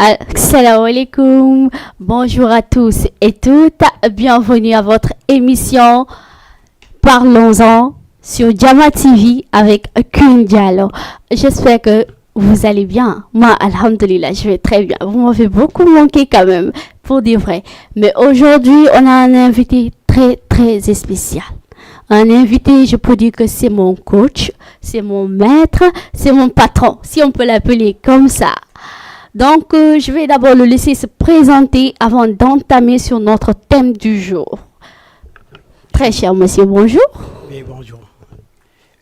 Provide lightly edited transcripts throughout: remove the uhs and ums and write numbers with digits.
Assalamu alaikum, bonjour à tous et toutes, bienvenue à votre émission Parlons-en sur Jama TV avec Queen Diallo. J'espère que vous allez bien. Moi, alhamdulillah, je vais très bien. Vous m'avez beaucoup manqué quand même, pour dire vrai. Mais aujourd'hui, on a un invité très, très spécial. Un invité, je peux dire que c'est mon coach, c'est mon maître, c'est mon patron, si on peut l'appeler comme ça. Donc, je vais d'abord le laisser se présenter avant d'entamer sur notre thème du jour. Très cher monsieur, bonjour. Oui, bonjour.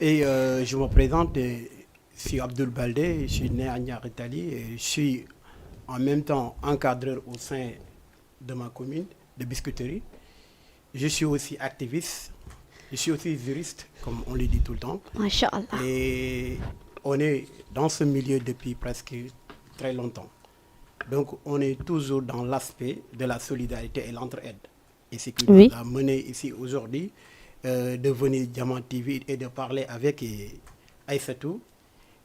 Et je me présente, je suis Abdul Baldé, je suis né à Niar, Italie, et je suis en même temps encadreur au sein de ma commune de biscuiterie. Je suis aussi activiste, je suis aussi juriste, comme on le dit tout le temps. Masha'Allah. Et on est dans ce milieu depuis presque très longtemps. Donc on est toujours dans l'aspect de la solidarité et l'entraide. Et ce qui nous a mené ici aujourd'hui de venir Diamant TV et de parler avec Aïssatou.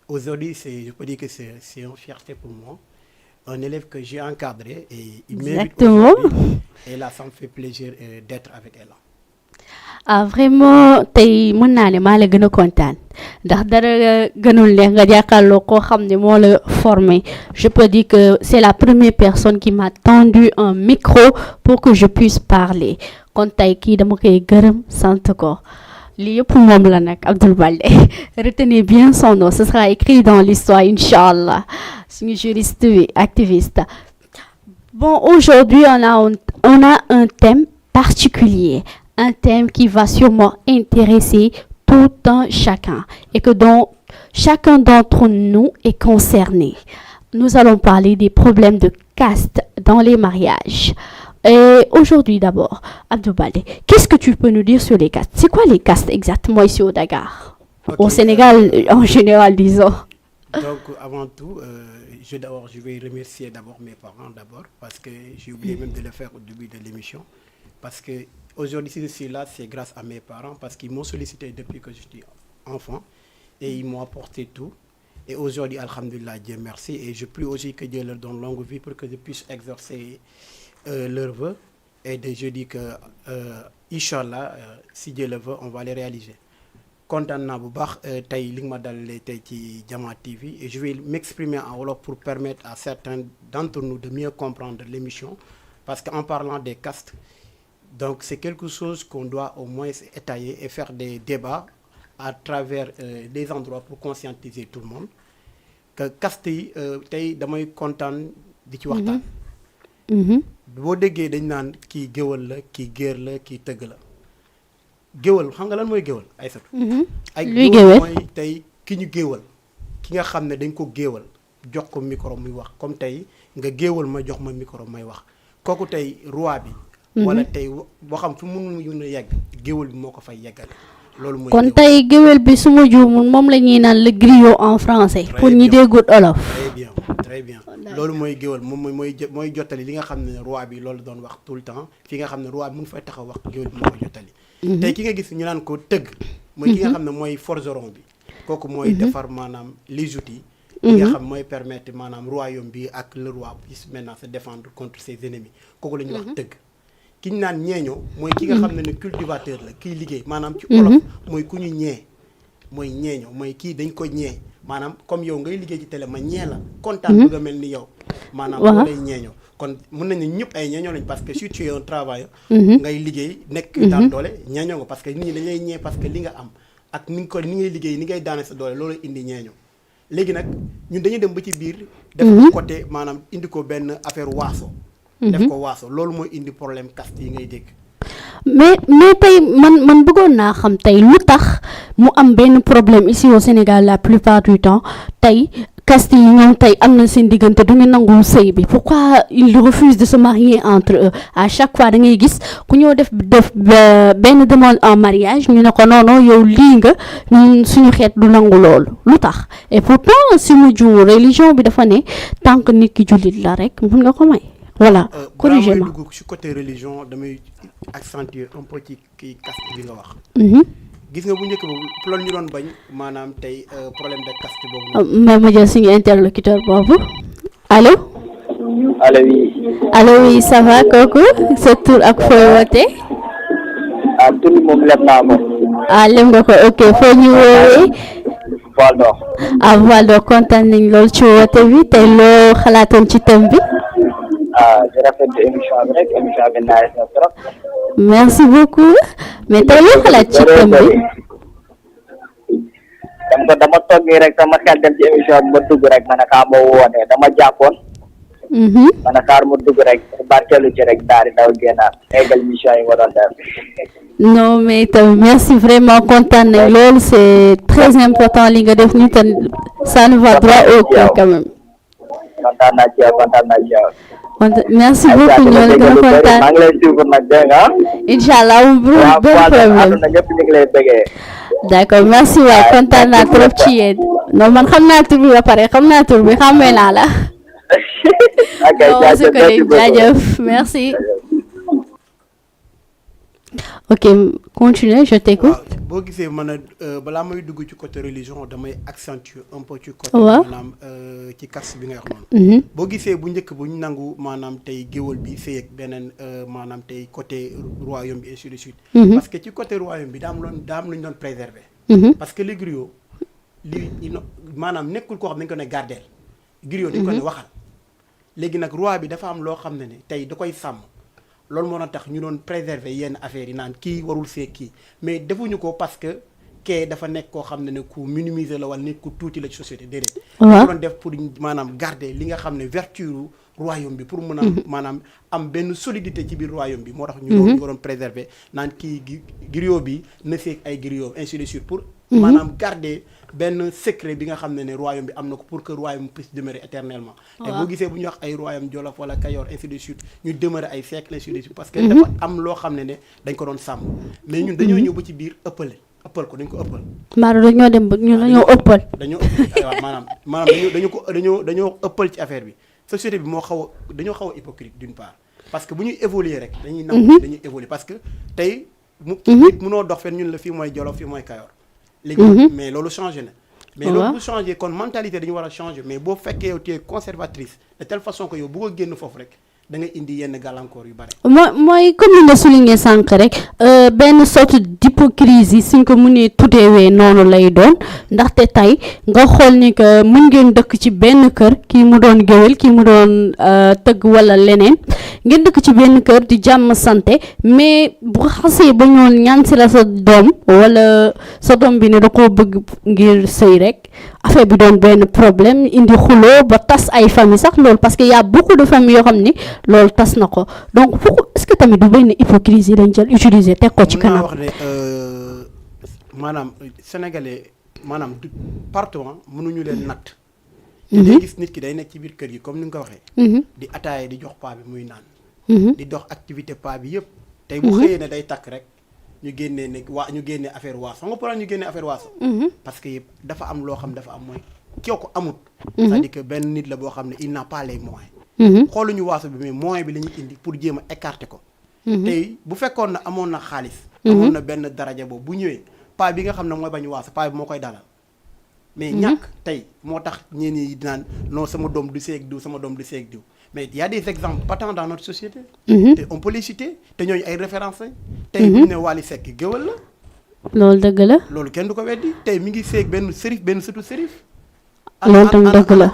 Aujourd'hui, je peux dire que c'est une fierté pour moi. Un élève que j'ai encadré et il m'invite aujourd'hui. Et là, ça me fait plaisir d'être avec elle. Ah vraiment tey mën naa ne maa la gën a kontaan ndax dara gënul neex nga jàkkaarloo koo xam ne moo la formé. Je peux dire que c'est la première personne qui m'a tendu un micro pour que je puisse parler kon tey kii dama koy gërëm sant ko lii yëpp moom la nag Abdoul Baldé. Retenez bien son nom, ce sera écrit dans l'histoire inchallah. Suñu juriste bi activiste. Bon, aujourd'hui on a un thème particulier. Un thème qui va sûrement intéresser tout un chacun et que dont chacun d'entre nous est concerné. Nous allons parler des problèmes de caste dans les mariages. Et aujourd'hui d'abord, Abdoul Baldé, qu'est-ce que tu peux nous dire sur les castes? C'est quoi les castes exactement ici au Dakar? Au Sénégal en général, disons. Donc avant tout, je vais remercier d'abord mes parents parce que j'ai oublié même de le faire au début de l'émission. Parce que aujourd'hui, si je suis là, c'est grâce à mes parents parce qu'ils m'ont sollicité depuis que j'étais enfant et ils m'ont apporté tout. Et aujourd'hui, alhamdulillah, Dieu merci. Et je prie aussi que Dieu leur donne longue vie pour que je puisse exercer leurs vœux. Et je dis que, Inch'Allah, si Dieu le veut, on va les réaliser. Content naa bu baax tey li nga ma dalalee tey ci Jama TV et je vais m'exprimer en wolof pour permettre à certains d'entre nous de mieux comprendre l'émission parce qu'en parlant des castes, donc c'est quelque chose qu'on doit au moins étayer et faire des débats à travers des endroits pour conscientiser tout le monde que caste yi tey damay kontaan di ci waxtaan. boo déggee dañ naan kii géwal la kii géer la kii tëgg la géwal xam nga lan mooy géwal Aïssatou. ay géwal mooy tey ki ñu géwal ki nga xam ne dañ ko géwal jox ko micro muy wax comme tey nga géwal ma jox ma micro may wax kooku tey roi bi. wala tey boo xam fu mu mun a yegg géwél bi moo ko fay yeggale loolu mooy kon tey géwél bi su ma juumul moom la ñuy naan le griot en français pour ñi déggut olof. Très bien loolu mooy géwél moom mooy jottali li nga xam ne roi bi loolu doon wax tout le temps fi nga xam ne roi bi mun fay taxaw wax géwél bi moo ko jottali. tey ki nga gis ñu naan ko tëgg mooy ki nga xam ne mooy forgeron bi kooku mooy defar maanaam les outils li nga xam mooy permettre maanaam royaume bi ak le roi puisse maintenant se défendre contre ses ennemis kooku la ñuy wax tëgg. ki ñu naan ñeeñoo mooy ki nga xam ne cultivateur la kiy liggéey maanaam ci olof mooy ku ñu ñee mooy ñeeñoo mooy kii dañ ko ñee maanaam comme yow ngay liggéey ci télé ma ñee la kontaan bëgg a mel ni yow maanaam moo lay ñeeñoo kon mën nañ ne ñëpp ay ñeeñoo lañ parce que si tu es un travailleur ngay liggéey nekk daan doole ñeeñoo nga parce que nit ñi dañ lay ñee parce que li nga am ak ni ngay liggéey ni ngay daane sa doole loolu indi ñeeñoo léegi nag ñun dañuy dem ba ci biir def côté maanaam indi ko benn affaire waaso def ko waaso loolu mooy indi problème caste yi ngay dégg. mais tey man bëggoon naa xam tey lu tax mu am benn problème ici au Sénégal la plupart du temps tey caste yi ñoom tey am na seen diggante du ñu nangu sëy bi pourquoi ils refusent de se marier entre eux à chaque fois da ngay gis ku ñëw def benn demande en mariage ñu ne ko non yow lii nga ñun suñu xeet du nangu loolu lu tax et pourtant si mu juum religion bi dafa ne tant que nit ki jullit la rek mën nga ko may. Voilà, corrigez-moi. Sur côté religion, je vais accentuer un peu qui caste bi nga wax. Gis nga bu ñëk bobu loolu ñu doon bañ manam tay problème de caste bobu. Ma jël suñu interlocuteur bobu. Allô? allo oui. allo oui ça va kooku sa tur ak fooy woote. tur bi moom leb naa ko. lem nga ko ok foo ñu woowee. Val d'Or. Val d'Or kontaan nañ lool ci woote bi tey loo xalaatoon ci thème bi. di rafetlu émission bi rek émission bi nice na trop. merci beaucoup mais tey loo xalaat ci thème bi. dama toog nii rek sama xel dem ci émission bi ma dugg rek ma ne xaar ma woote dama jàppoon. ma ne xaar ma dugg rek barkeelu ci rek daal di daw génnaat eggal émission yi ma doon def. non mais tamit merci vraiment kontaan nañ loolu c'est très important li nga def nii tam ça nous va droit au cœur quand même. kontaan naa ci yow kontaan naa ci yow. merci beaucoup ñoo la gën a kontaan maa ngi lay suivre nag dégg nga. incha allah benn problème ñëpp ñu ngi lay bëggee. d'accord merci waay kontaan naa trop ci yéen non man xam naa tur bi ba pare xam naa tur bi xàmmee naa la. jaajëf merci. ok continue je t'écoute. boo gisee man balaa may dugg ci côté religion damay accentuer un peu ci côté. waaw maanaam ci caste bi nga wax noonu. boo gisee bu njëkk bu ñu nangu maanaam tey géwël bi sëy ak beneen maanaam tey côté royaume bi ainsi de suite. parce que ci côté royaume bi daa am lu ñu doon préserver. parce que les griots maanaam nekkul koo xam ne dañu ko ne gardeel. griot dañu ko ne waxal. léegi nag roi bi dafa am loo xam ne tey da koy sàmm. loolu moo tax ñu doon préserver yenn affaires yi naan kii warul see kii mais defuñu ko parce que kee dafa nekk koo xam ne ku minimiser la wala nit ku tuuti la ci société déedéet. waaw doon def pour maanaam garder li nga xam ne vertu royaume bi pour mun a maanaam am benn solidité ci biir royaume bi moo tax ñu ko doon préserver naan kii griot bi na seeg ay griot ainsi de suite pour maanaam garder benn secret bi nga xam ne royaume bi am na ko pour que royaume puisse demeurer éternellement. te boo gisee bu ñu wax ay royaume Jolof wala Kayoor ainsi de suite ñu demeurer ay siècles ainsi de suite parce que dafa am loo xam ne dañ ko doon sàmm mais ñun dañoo ñëw ba ci biir ëppal ko dañ ko ëppal. maanaam dañoo dem ba ñun dañoo ëppal. dañoo dañoo ëppal ci affaire bi société bi moo dañoo xaw a hypocrite d'une part parce que bu ñuy évoluer rek dañuy nangu dañuy évoluer parce que tey nit mënoo dox fen ñun la fii mooy Jolof fii mooy Kayoor léegi mais loolu changé na mais loolu bu changé kon mentalité dañu war a changé mais boo fekkee yow tu es conservatrice de telle façon que yow bu ko génn foofu rek da ngay indi yenn gàllankoor yu bari. mooy comme ni nga souligné sànq rek benn sorte d'hypocrisie suñ ko mënee tuddeewee noonu lay doon ndaxte tey nga xool ni que mën ngeen dëkk ci benn kër kii mu doon géwél kii mu doon tëgg wala leneen ngeen dëkk ci benn kër di jàmm santé mais bu xasee ba ñoon ñaan si la sa doom wala sa doom bi ne da koo bëgg ngir sëy rek affaire bi doon benn problème indi xuloo ba tas ay famille sax loolu parce que y a beaucoup de familles yoo xam ni loolu tas na ko donc est-ce que tamit du benn hypocrisie dañ jël utiliser teg ko ci kanam. wax ne maanaam sénégalais maanaam partout mënuñu leen natt. day gis nit ki day nekk ci biir kër gi comme ni nga ko waxee. di ataaye di jox paa bi muy naan. di dox activité paa bi yëpp. tey bu xëyee ne day takk rek ñu génnee ne ñu génnee affaire waaso xam nga pour ñu génnee affaire waaso. parce que dafa am loo xam dafa am mooy kooku amut. c'est-à-dire que benn nit la boo xam ne il n'a pas les moyens. xooluñu waaso bi mais moyen bi la ñuy indi pour jéem a écarter ko. tey bu fekkoon na amoon na xaalis. amoon na benn daraja boobu bu ñëwee paa bi nga xam ne mooy bañ waaso paa bi moo koy dalal. mais ñàkk tey moo tax ñeen ñi naan non sama doom du seeg diw sama doom du seeg diw mais y a des exemples patents dans notre société. te on peut les citer te ñooñu ay références lañ. tey bu ñu ne Wally Seck géwël la. loolu dëgg la. loolu kenn du ko weddi tey mi ngi seeg benn sërif benn sëtu sërif. loolu tam dëgg la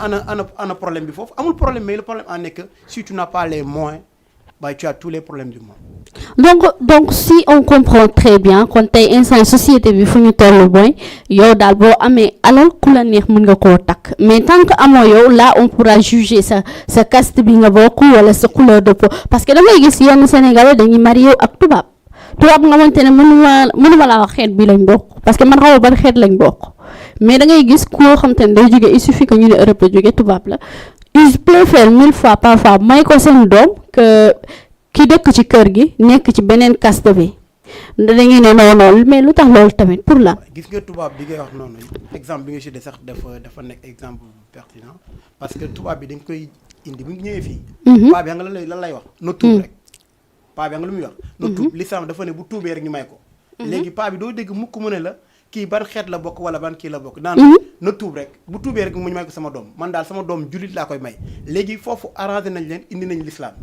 ana problème bi foofu amul problème mais le problème en est que si tu n'as pas les moyens bah tu as tous les problèmes du monde. donc si on comprend très bien kon tey instant société bi fu ñu toll mooy yow daal boo amee alal ku la neex mën nga koo takk mais tant que amoo yow là on pourra juger sa caste bi nga bokk wala sa couleur de peau parce que damay gis yenn Sénégalais dañuy marié ak tubaab nga xamante ne mënuma laa wax xeet bi lañ bokk parce que man xaw ma ban xeet lañ bokk mais da ngay gis koo xam te ne day jóge il suffit que ñu ne Europe la jóge tubaab la ils préfèrent 1000 fois parfois may ko seen doom que ki dëkk ci kër gi nekk ci beneen caste bi dañuy ne noonu mais lu tax loolu tamit pour la. gis nga tubaab bi ngay wax noonu exemple bi nga cité sax dafa nekk exemple pertinent parce que tubaab bi dañ koy indi bu ñu ñëwee fii. paa bi nga lan lay wax. na tuub rek paa bi nga lu muy wax. na tuub lislaam dafa ne bu tuubee rek ñu may ko. léegi paa bi doo dégg mukk mu ne la kii ban xeet la bokk wala ban kii la bokk naan na tuub rek bu tuubee rek mu ñu may ko sama doom man daal sama doom jullit laa koy may léegi foofu arrangé nañ leen indi nañ l'islam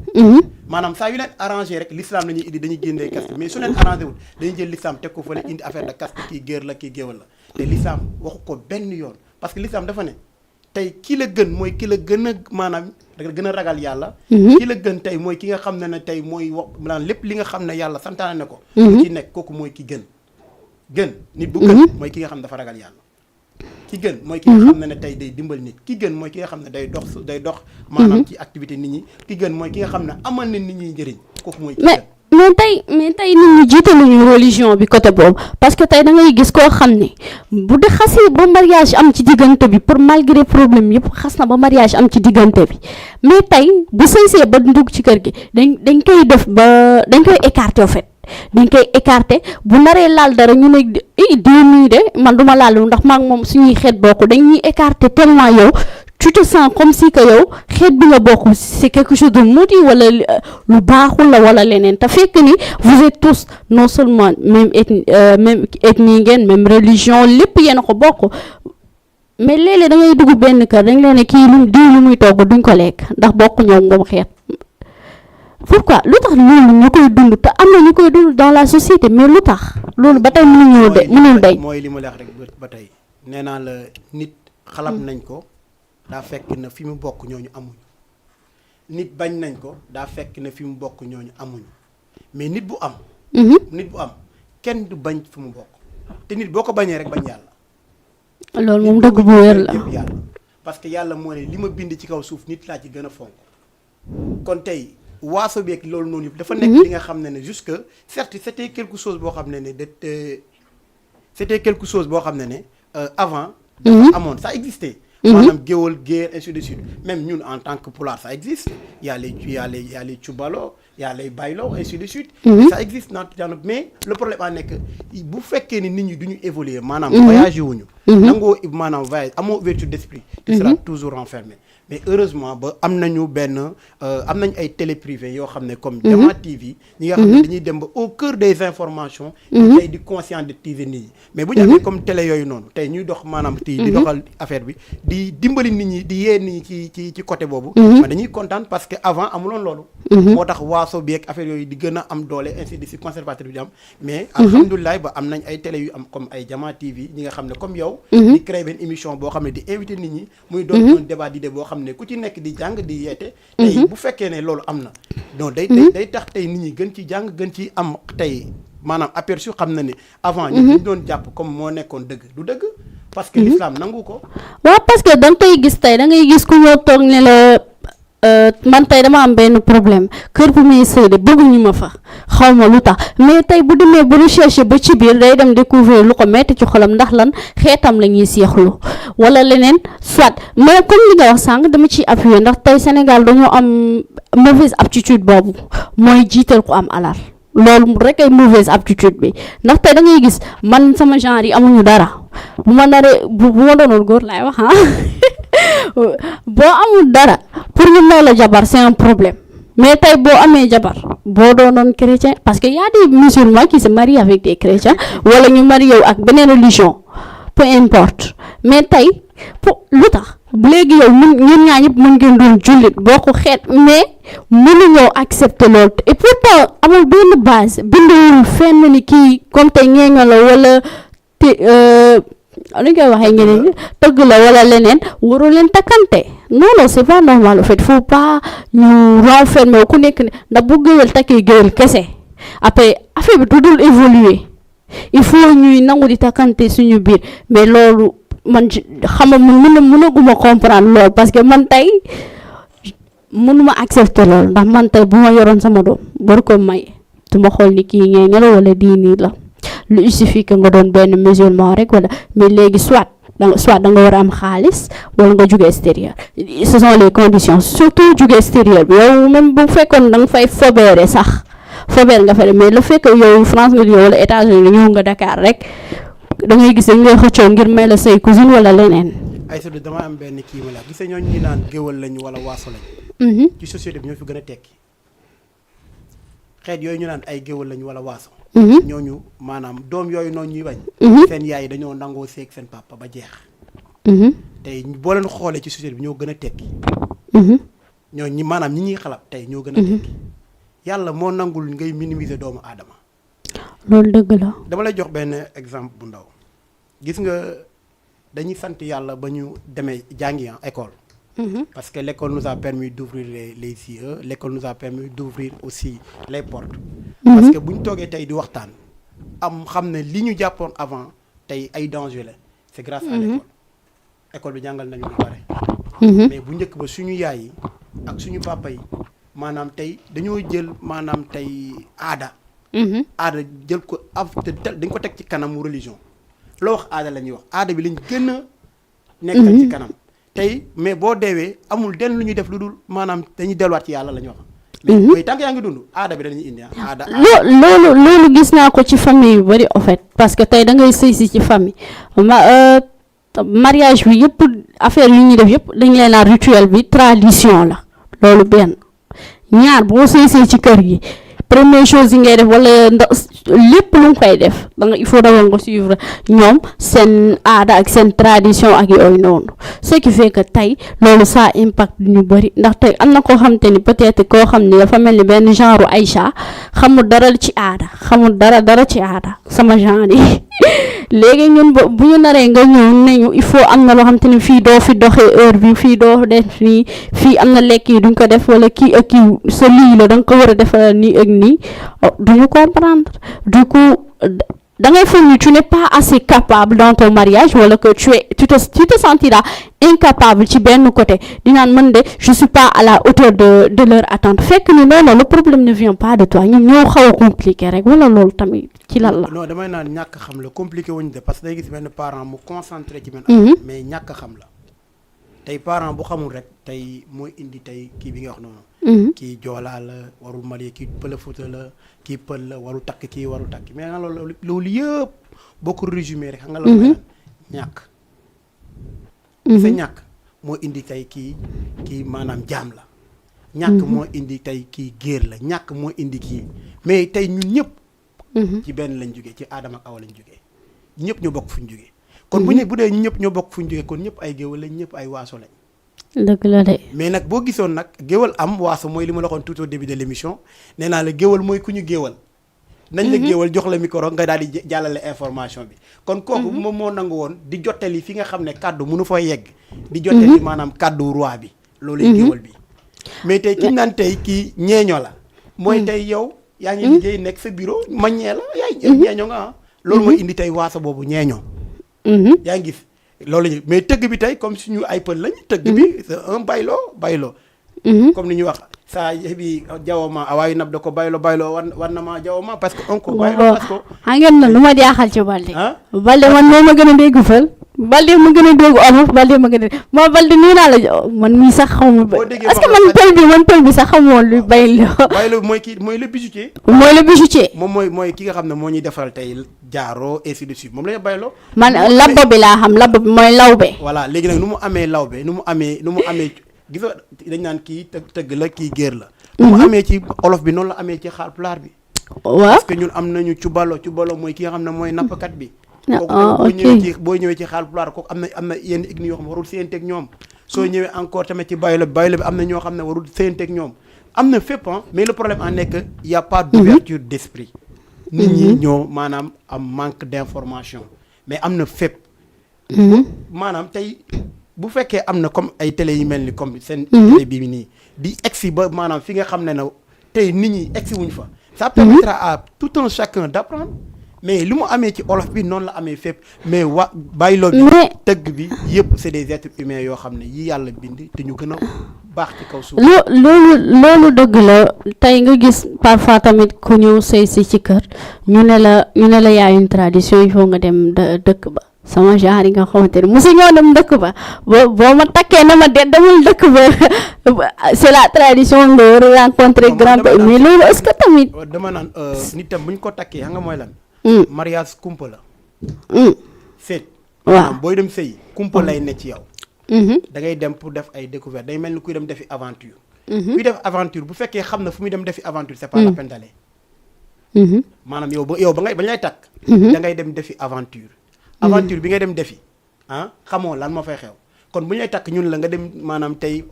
maanaam saa yu leen arrangé rek l'islam la ñuy indi dañuy génnee caste mais su leen arrangé wul dañuy jël l'islam teg ko fële indi affaire de caste kii géer la kii géwal la te l'islam waxu ko benn yoon parce que l'islam dafa ne tey ki la gën mooy ki la gën a maanaam da gën a ragal yàlla ki la gën tey mooy ki nga xam ne tey mooy wax maanaam lépp li nga xam ne yàlla santaane ne ko ci nekk kooku mooy ki gën nit bu gën mooy ki nga xam ne dafa ragal yàlla ki gën mooy ki nga xam ne tey day dimbal nit ki gën mooy ki nga xam ne day dox maanaam ci activité nit ñi ki gën mooy ki nga xam ne amal na nit ñi njëriñ kooku mooy ki gën mais tey nit ñi jiitaluñu religion bi côté boobu parce que tey da ngay gis koo xam ne bu de xasee ba mariage am ci diggante bi pour malgré problème yëpp xas na ba mariage am ci diggante bi mais tey bu sëysee ba dugg ci kër gi dañ koy def ba dañ koy écarter au fait dañ koy écarter bu naree laal dara ñu ne diw mii de man duma laal ndax maa ngi moom suñuy xeet bokk dañuy écarter tellement yow tu te sens comme si que yow xeet bi nga bokk c'est quelque chose de maudit wala lu baaxul la wala leneen te fekk ni vous êtes tous non seulement même ethnie ngeen même religion lépp yéen a ko bokk mais léeg-léeg da ngay dugg benn kër dañ leen ne kii lu muy togg duñ ko lekk ndax bokk ñoo moom xeet pourquoi lu tax loolu ñu koy dund te am na ñu koy dund dans la société mais lu tax loolu ba tey mënul day mooy li ma la wax rek ba tey nee naa la nit xalab nañ ko daa fekk na fi mu bokk ñooñu amuñu nit bañ nañ ko daa fekk na fi mu bokk ñooñu amuñu mais nit bu am kenn du bañ fi mu bokk te nit boo ko bañee rek bañ yàlla loolu moom dëgg bu wér la yàlla parce que yàlla moo ne li ma bind ci kaw suuf nit laa ci gën a fonk kon tey waaso beeg loolu noonu yëpp dafa nekk li nga xam ne jusque certes c'était quelque chose boo xam ne c'était quelque chose boo xam ne avant dafa amoon ça existait maanaam géwal géer ainsi de suite même ñun en tant que pulaar ça existe y a les cubalo y a les baylo ainsi de suite ça existe naatujano mais le problème a nekk bu fekkee ni nit ñi du ñu évoluer maanaam voyagé wuñu nangoo maanaam voyage amoo ouverture d'esprit tu seras toujours renfermé mais heureusement ba am nañu ay télé privé yoo xam ne comme Jama TV ñi nga xam ne dañuy dem ba au cœur des informations tey di conscientiser nit ñi mais bu ñu amee comme télé yooyu noonu tey ñuy dox maanaam di doxal affaire bi di dimbali nit ñi di yee nit ñi ci côté boobu ma dañuy kontaan parce que avant amuloon loolu moo tax waaso bi ak affaire yooyu di gën a am doole ainsi de suite conservateur bi di am mais alhamdulilah ba am nañ ay télé yu am comme ay Jama TV ñi nga xam ne comme yow di créer benn émission boo xam ne di inviter nit ñi muy doon un débat d'idées boo xam ne ku ci nekk di jàng di yeete tey bu fekkee ne loolu am na donc day tax tey nit ñi gën ci jàng gën ci am tey maanaam aperçu xam na ne avant ñu dañ doon jàpp comme moo nekkoon dëgg du dëgg parce que l'islam nangu ko waaw parce que da nga koy gis tey da ngay gis ku ñëw toog ne la man tey dama am benn problème kër bu muy sëy de bëgguñu ma fa xaw ma lu tax mais tey bu demee ba recherche ba ci biir day dem découvrir lu ko metti ci xolam ndax lan xeetam la ñuy seexlu wala leneen soit mais comme li nga wax sànq dama ciy appuyer ndax tey Sénégal dañoo am mauvaise aptitude boobu mooy jiital ku am alal loolu rek ay mauvaise aptitude bi ndax tey da ngay gis man sama genre yi amuñu dara bu ma naree bu ma doonoon góor laay wax boo amul dara pour ñu may la jabar c'est un problème mais tey boo amee jabar boo doonoon chrétien parce que y a des musulmans qui se marient avec des chrétiens wala ñu marié yow ak beneen religion peu importe mais tey pour lu tax léegi yow ñun ñaa ñëpp mën ngeen doon jullit boo ko xeet mais mënuñoo accepter loolu et pourtant amul benn base binduwul fenn ni kii comme tey ñeeño la wala te lu koy waxee ñeneen tëgg la wala leneen waroo leen takkante non c'est pas normal en fait faut pas ñu renfermer ku nekk ne ndax bu géwél takkee géwél kese après affaire bi dudul évoluer il faut ñuy nangu di takkante suñu biir mais loolu man xama mënaguma comprendre loolu parce que man tey mënuma accepter loolu ndax man tey bu ma yoroon sama doom war ko may du ma xool ni kii ngee ngela wala diini la lu il suffit que nga doon benn musulman rek wala mais léegi soit da nga war a am xaalis wala nga jóge extérieur ce sont les conditions surtout jóge extérieur bi yow même bu fekkoon da nga fay fobeere sax fobeere nga fa mais le fait que yow France nga jóge wala États-Unis ñëw nga Dakar rek da ngay gis dañ ngay xëccoo ngir may la say cousine wala leneen. ay solo dama am benn kii ma la gis nga ñooñu ñu naan géwal lañu wala waaso lañu. ci société bi ñoo fi gën a tekki xeet yooyu ñu naan ay géwal lañu wala waaso. ñooñu maanaam doom yooyu noonu ñuy bañ. seen yaay dañoo nangoo seeg seen papa ba jeex. tey boo leen xoolee ci société bi ñoo gën a tekki. ñoo ñi maanaam ñi ñuy xalaat tey ñoo gën a tekki. yàlla moo nangul ngay minimiser doomu aadama. loolu dëgg la. dama lay jox benn exemple bu ndaw gis nga dañuy sant yàlla ba ñu demee jàngi école. Parce que l'école nous a permis d'ouvrir les yeux, l'école nous a permis d'ouvrir aussi les portes. Parce que bu ñu toogee tey di waxtaan am xam ne li ñu jàppoon avant tey ay danger la c'est grâce à l'école. École bi jàngal nañu lu bare. Mais bu njëkk ba suñu yaay yi ak suñu papa yi maanaam tey dañoo jël maanaam tey aada. aada jël ko dañ ko teg ci kanamu religion. loo wax aada la ñuy wax aada bi lañ gën a nekkal ci kanam. tey mais boo deewee amul den lu ñuy def lu dul maanaam dañuy delluwaat ci yàlla la ñu wax. mais tant que yaa ngi dund aada bi dañuy indi aada. loolu gis naa ko ci famille yu bari en fait parce que tey da ngay sëy si ci famille mariage bi yëpp affaire yu ñuy def yëpp dañ leen naan rituel bi tradition la loolu benn ñaar boo sëy ci kër gi première chose yi ngay def wala lépp lu nga koy def da nga il faut d'abord nga suivre ñoom seen aada ak seen tradition ak yooyu noonu ce qui fait que tey loolu ça impact ñu bëri ndax tey am na koo xamante ni peut-être koo xam ni dafa mel ni benn genre Aïcha xamul dara ci aada xamul dara ci aada sama genre yi léegi ñun bu ñu naree nga ñëw nañu il faut am na loo xamante ni fii doo fi doxee heure bi fii doo def nii fii am na lekk yi duñ ko def wala kii ak kii sa lii la da nga ko war a defal nii ak nii duñu comprendre du coup da ngay foog ni tu n'es pas assez capable dans ton mariage wala que tu te sentiras incapable ci benn côté di naan man de je suis pas à la hauteur de leur attente fekk ni non le problème ne vient pas de toi ñun ñoo xaw a compliqué rek wala loolu tamit ci lan la. non damay naan ñàkk xam la compliqué wuñ de parce que day gis benn parent mu concentré ci benn mais ñàkk xam la tey parent bu xamul rek tey mooy indi tey kii bi nga wax noonu. kii joolaa la warul marié kii pël Fuuta la kii pël la warul takk kii warul takk mais nga loolu yëpp boo ko résumé rek xam nga loolu mooy ñàkk. sa ñàkk moo indi tey kii maanaam jaam la. ñàkk moo indi tey kii géer la ñàkk moo indi kii mais tey ñun ñëpp. ci benn lañ jógee ci Aadama ak Awa lañ jógee ñëpp ñoo bokk fu ñu jógee. kon bu dee ñu ñëpp ñoo bokk fu ñu jógee kon ñëpp ay géwal lañ ñëpp ay waaso lañ. dëgg la de. mais nag boo gisoon nag géwal am waaso mooy li ma la waxoon tout au début de l'émission nee naa la géwal mooy ku ñu géwal. nañ la géwal jox la micro nga daal di jàllale information bi. kon kooku moom moo nangu woon di jottali fi nga xam ne kàddu mënu fa yegg. di jottali maanaam kàddu roi bi. looluy géwal bi. mais tey ki ñu naan tey kii ñeeño la. mooy tey yow yaa ngi liggéey nekk sa bureau ma ñee la yaay ñeeño nga ah. loolu mooy indi tey waaso boobu ñeeño. yaa ngi gis loolu la mais tëgg bi tey comme suñu ay pël lañ tëgg bi c'est un bayloo comme ni ñuy wax saa bi jawoma awaayu nab da ko bayloo war na ma jawoma parce que on ko bayloo parce que xam ngeen na lu ma jaaxal ci Balde man moo ma gën a dégg fël Balde ma gën a dégg olof Balde ma gën a moo Balde nii naa la man mii sax xamul parce que man pël bi sax xamoon luy bayloo mooy le bijoutier moom mooy ki nga xam ne moo ñuy defaral tey jaaro ainsi de suite moom la ñu bayloo man labba bi laa xam labba bi mooy lawbe voilà léegi nag nu mu amee lawbe nu mu amee gis nga dañ naan kii tëgg la kii géer la nu mu amee ci olof bi noonu la amee ci Haalpulaar bi waaw parce que ñun am nañu cubalo mooy ki nga xam ne mooy nappkat bi kooku boo ñëwee ci Haalpulaar kooku am na yenn ethnie yoo xam ne warul séyanteeg ñoom soo ñëwee encore tamit ci baylo bi am na ñoo xam ne warul séyanteeg ñoom am na fépp mais le problème en est que y a pas d'ouverture d'esprit nit ñi ñoo maanaam am manque d'information mais am na fépp maanaam tey bu fekkee am na comme ay télé yi mel ni comme seen télé bi nii di egsi ba maanaam fi nga xam ne na tey nit ñi egsi wuñ fa ça permettra à tout un chacun d'apprendre mais li mu amee ci olof bi noonu la amee fépp mais bayloo bi tëgg bi yëpp c'est des êtres humains yoo xam ne yi yàlla bind te ñu gën a baax ci kaw suuf loolu dëgg la tey nga gis parfois tamit ku ñëw sëy si ci kër ñu ne la yaay une tradition il faut nga dem dëkk ba sama genre yi nga xamante ne mosu ñoo dem dëkk ba boo ma takkee na ma demul dëkk ba c'est la tradition nga war a rencontrer grand-père mais loolu est-ce que tamit dama naan nit tam bu ñu ko takkee xam nga mooy lan mariage kumpa la seet waaw booy dem sëy kumpa lay ne ci yow da ngay dem pour def ay découverte day mel ni kuy dem defi aventure kuy def aventure bu fekkee xam na fu muy dem defi aventure c'est pas la peine d'aller maanaam yow ba ngay bañ lay takk. da ngay dem defi aventure. aventure bi ngay dem defi xamoo lan moo fay xew kon bu ñu lay takk ñun la nga dem maanaam tey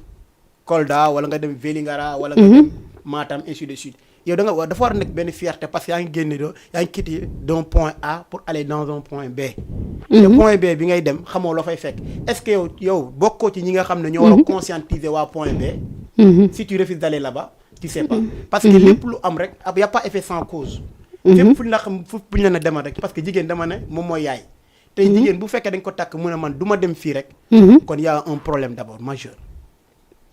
Kolda wala nga dem Vélingara wala nga dem Matam ainsi de suite yow da nga dafa war a nekk benn fierté parce que yaa ngi génne yaa ngi quitté d'un point A pour aller dans un point B. te point B bi ngay dem xamoo loo fay fekk est-ce que yow bokkoo ci ñi nga xam ne ñoo war a conscientiser waa point B. si tu refuses d'aller là-bas tu sais pas. parce que lépp lu am rek y a pas effet sans cause. fépp fu ñu la xam fu ñu la demal rek parce que jigéen dama ne moom mooy yaay. tey jigéen bu fekkee dañ ko takk mu ne man du ma dem fii rek. kon y a un problème d'abord majeur.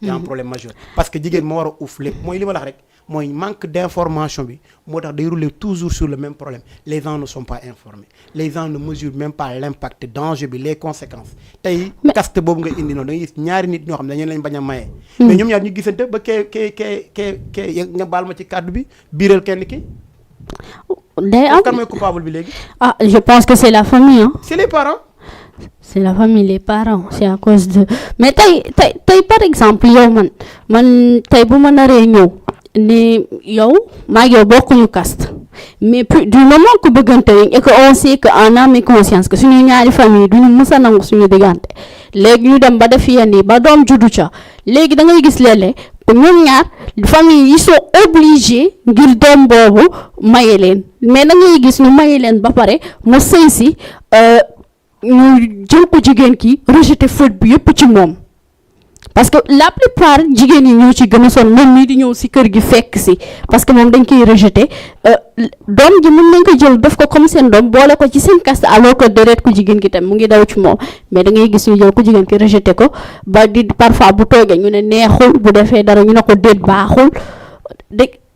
y a un problème majeur parce que jigéen moo war a uuf lépp mooy li ma la wax rek mooy manque d'information bi moo tax day rouler toujours sur le même problème les gens ne sont pas informés les gens ne mesurent même pas l'impact danger bi les conséquences tey caste boobu nga indi noonu da ngay gis ñaari nit ñoo xam ne dañu leen bañ a maye. mais ñoom ñaar ñu gisante ba kee nga baal ma ci kàddu bi biiral kenn ki. kan mooy coupable bi léegi. Je pense que c'est la famille c'est les parents. C'est la famille, les parents, c'est à cause de... Mais tay par exemple yow man tay bu ma naree ñëw ne yow maa yow bokkuñu caste mais puis du moment que bëggante et que on sait que en âme et conscience que suñu ñaari famille duñu mës a nangu suñu diggante léegi ñu dem ba def yenn yi ba doom juddu ca léegi da ngay gis léeg-léeg ñoom ñaar famille yi sont obligés ngir doom boobu maye leen mais da ngay gis ñu maye leen ba pare mu sëy si ñu jël ko jigéen ki rejeté faute bi yëpp ci moom parce que la plupart jigéen yi ñoo ci gën a sonn moom mii di ñëw si kër gi fekk si parce que moom dañ koy rejeté doom ji mën nañ ko jël def ko comme seen doom boole ko ci seen caste alors que deret ku jigéen ki tam mu ngi daw ci moom mais da ngay gis ñu jël ku jigéen ki rejeté ko ba di parfois bu toogee ñu ne neexul bu defee dara ñu ne ko déet baaxul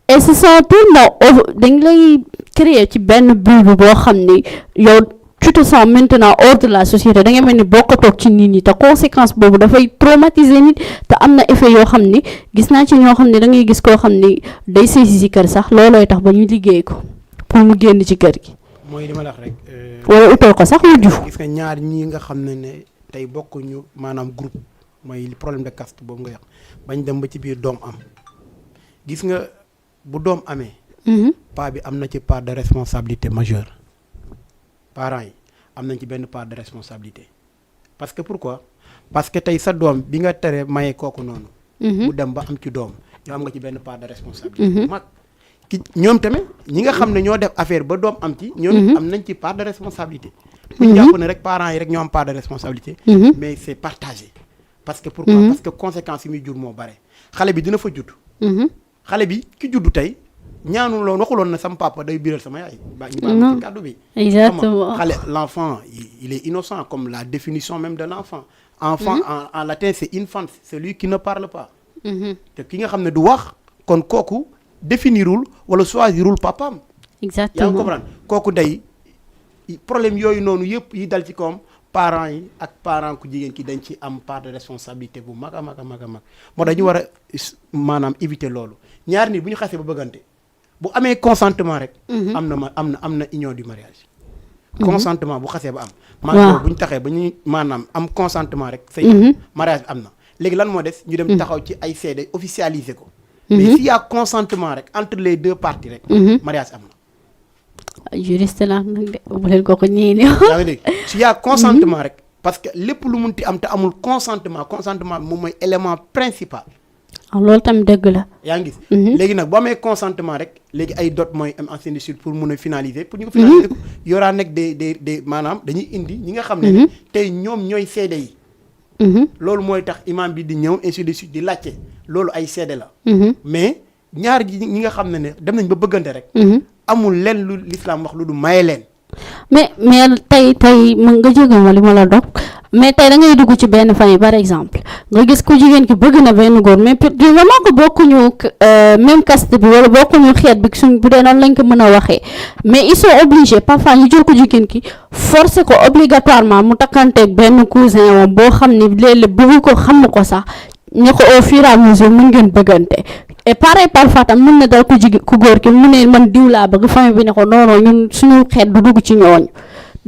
et ce sont tellement dañ lay créer ci benn bulle boo xam ni yow tu te sens maintenant hors de la société da ngay mel ni bokkatoog ci nit ñi te conséquence boobu dafay traumatiser nit te am na effet yoo xam ni gis naa ci ñoo xam ne da ngay gis koo xam ni day sëy si kër sax loolooy tax ba ñu liggéey ko pour mu génn ci kër gi. mooy li ma la wax rek. wala utal ko sax wujju. gis nga ñaar ñii nga xam ne tey bokkuñu maanaam groupe mooy problème de caste boobu nga yàq bañ dem ba ci biir doom am gis nga bu doom amee. paa bi am na ci part de responsabilité majeure. parents yi am nañ ci benn part de responsabilité parce que pourquoi parce que tey sa doom bi nga tere maye kooku noonu. mu dem ba am ci doom ñoo am nga ci benn part de responsabilité. mag ki ñoom tamit ñi nga xam ne ñoo def affaire ba doom am ci. ñoom am nañ ci part de responsabilité. bu ñu jàpp ne rek parents yi rek ñoo am part de responsabilité. mais c'est partagé. parce que pourquoi parce que conséquences yi muy jur moo bare xale bi dina fa judd. xale bi ki juddu tey. ñaanu loon waxuloon na sama papa day biral sama yaay. ñu baax ci kàddu bi. Exactement. xale l'enfant il est innocent comme la définition même de l'enfant. enfant en latin c'est infant celui qui ne parle pas. te ki nga xam ne du wax kon kooku définirul wala choisirul papaam. Exactement. yaa ngi comprendre kooku day problème yooyu noonu yëpp yi dal ci kawam parents yi ak parents ku jigéen ki dañ ci am part de responsabilité bu mag a mag a mag a mag moo dañu war a maanaam éviter loolu ñaar nit bu ñu xasee ba bëggante. bu amee consentement rek. am na union du mariage. consentement bu xasee ba am. waaw bu ñu taxee ba ñu maanaam am consentement rek. say mariage bi am na léegi lan moo des. ñu dem taxaw ci ay seede officialiser ko. mais s'il y a consentement rek entre les deux parties rek. mariage am na. juriste la nag de bu leen ko ñii ne. yaa ngi dégg s'il y a consentement rek parce que lépp lu munti am te amul consentement moom mooy élément principal. loolu tamit dëgg la. yaa ngi gis. léegi nag boo amee consentement rek léegi ay dot mooy am ainsi de suite pour mun a finaliser pour ñu ko finaliser ko yoraa nekk des maanaam dañuy indi ñi nga xam ne tey ñoom ñooy seede yi. loolu mooy tax imam bi di ñëw ainsi de suite di laajte loolu ay seede la. mais ñaar ñi nga xam ne dem nañ ba bëggante rek. amul leen lu l'islam wax lu du maye leen. mais tey mën nga jóge ma li ma la dog mais tey da ngay dugg ci benn famille par exemple nga gis ku jigéen ki bëgg na benn góor mais du moment que bokkuñu même caste bi wala bokkuñu xeet bi suñ bu dee noonu lañ ko mën a waxee mais ils sont obligés parfois ñu jël ko jigéen ki forcer ko obligatoirement mu takkanteeg benn cousin wam boo xam ni léeg-léeg bëgg ko xam ko sax ñu ko au fur et à mesure mën ngeen bëggante et pareil parfois tam mën na dal ku góor ki mu ne man diw laa bëgg famille bi ne ko non non ñun suñu xeet du dugg ci ñooñu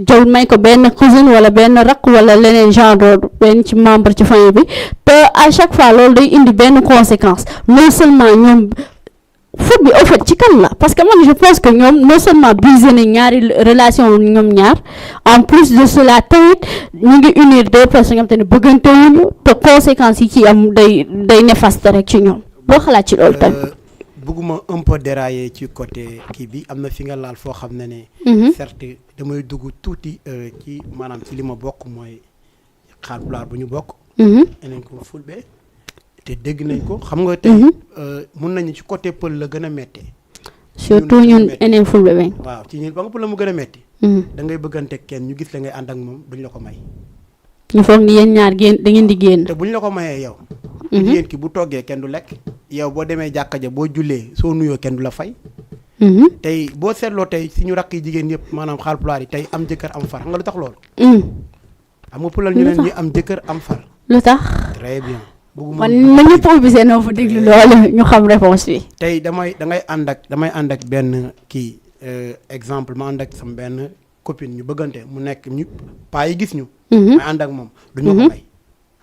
jël may ko benn cousine wala benn rakk wala leneen genre benn ci membre ci famille bi te à chaque fois loolu day indi benn conséquence non seulement ñoom faute bi au fait ci kan la parce que man je pense que ñoom non seulement brisé na ñaari relation ñoom ñaar en plus de cela tamit ñu ngi unir deux personnes nga xam te ne bëggante wuñu te conséquences yi ci am day néfaste rek ci ñoom boo xalaat ci loolu tamit. bëgguma un peu dérailler ci côté kii bi am na fi nga laal foo xam ne certes damay dugg tuuti ci maanaam ci li ma bokk mooy Haalpulaar bu ñu bokk enen ko Fulɓe te dégg nañ ko xam nga tey mun nañu ci côté pël la gën a méttee surtout ñun enen Fulɓe ɓen waaw ci ñun ba nga pël la mu gën a métti da ngay bëggante kenn ñu gis la ngay ànd ak moom duñ la ko may ñu foog ni yéen ñaar génn da ngeen di génn te buñ la ko mayee yow jigéen ki bu toggee kenn du lekk yow boo demee jàkka ja boo jullee soo nuyoo kenn du la fay tey boo seetloo tey suñu rakk yi jigéen yëpp maanaam Haalpulaar yi tey am jëkkër am far xam nga lu tax loolu am nga pëlal ñu leen ñuy am jëkkër am far lu tax très bien man na ñëpp ubbi seen noo fa déglu loolu ñu xam réponse bi tey damay ànd ak benn kii exemple ma ànd ak sama benn copine ñu bëggante mu nekk ñu paa yi gis ñu may ànd ak moom duñ ma ko may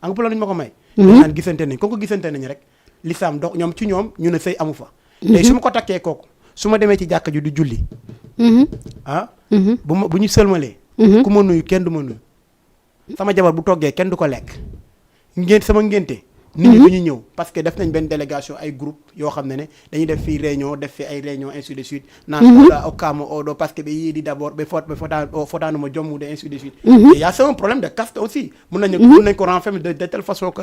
am nga pëlal duñ ma ko may dañ naan gisante nañ ko gisante nañ rek lislaam dox ñoom ci ñoom ñu ne sëy amu fa tey su ma ko takkee kooku su ma demee ci jàkka ji du julli bu ñu sëlmalee ku ma nuyu kenn du ma nuyu sama jabar bu toggee kenn du ko lekk sama ngénte nit ñi duñu ñëw parce que def nañ benn délégation ay groupe yoo xam ne dañuy def fii réunion def fi ay réunion ainsi de suite naan oɗa hokkama oɗo parce que ɓe yiiɗi d' abord ɓe fotanuma jommude ainsi de suite et y a c'est un problème de caste aussi mun nañ ko renfermer de telle façon que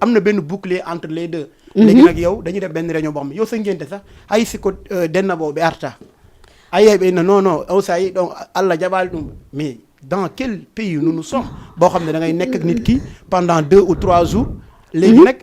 am na benn bouclier entre les deux léegi nag yow dañuy def benn réunion boo xam ne yow sa ngénte sax hay siko denna ɓo ɓe arta aye ɓe non o sayi donc Allah jaɓali ɗum mais dans quel pays nous sommes boo xam ne da ngay nekk ak nit ki pendant 2 ou 3 jours léegi nag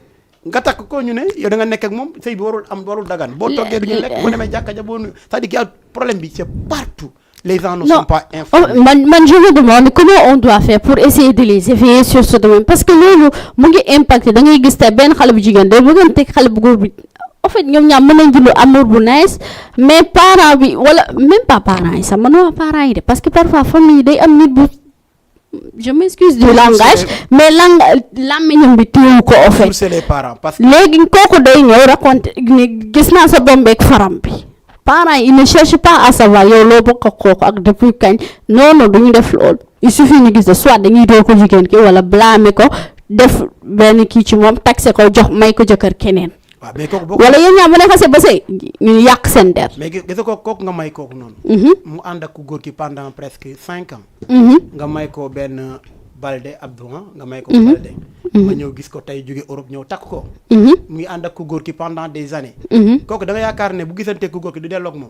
nga takk ko ñu ne yow da nga nekk ak moom sëy bi warul dagan boo toggee du ñu lekk boo demee jàkka ja boo nu c'est-à-dire qu'il y a problème bi c'est partout les gens ne sont pas informés. man je me demande comment on doit faire pour essayer de les éveiller sur ce domaine parce que loolu mu ngi impacté da ngay gis te benn xale bu jigéen day bëggoon teg xale bu góor bi en fait ñoom ñaar mën nañ dund amour bu nice mais parent bi wala même pas parents yi sax mënoo parents yi de parce que parfois famille yi day am nit bu je m'excuse du langage mais làmmiñam bi téewu ko en fait c'est les parents parce que léegi kooku day ñëw raconter ni gis naa sa doom beeg faram bi parents yi ils ne cherchent pas à savoir yow loo bokk ak kooku ak depuis kañ non duñu def loolu il suffit ñu gis de soit dañuy doo ko jigéen ki wala blâmer ko def benn kii ci moom taxé ko jox may ko jëkkër keneen waaw mais kooku wala yéen ñaa bu ne xasee ba sëy ñu yàq seen der mais gis nga kooku nga may kooku noonu mu ànd ak ku góor ki pendant presque 5 ans nga may ko benn Balde Abdou nga may ko Balde ma ñëw gis ko tey jóge Europe ñëw takk ko muy ànd ak ku góor ki pendant des années kooku da nga yaakaar ne bu gisantee ku góor ki du delloog moom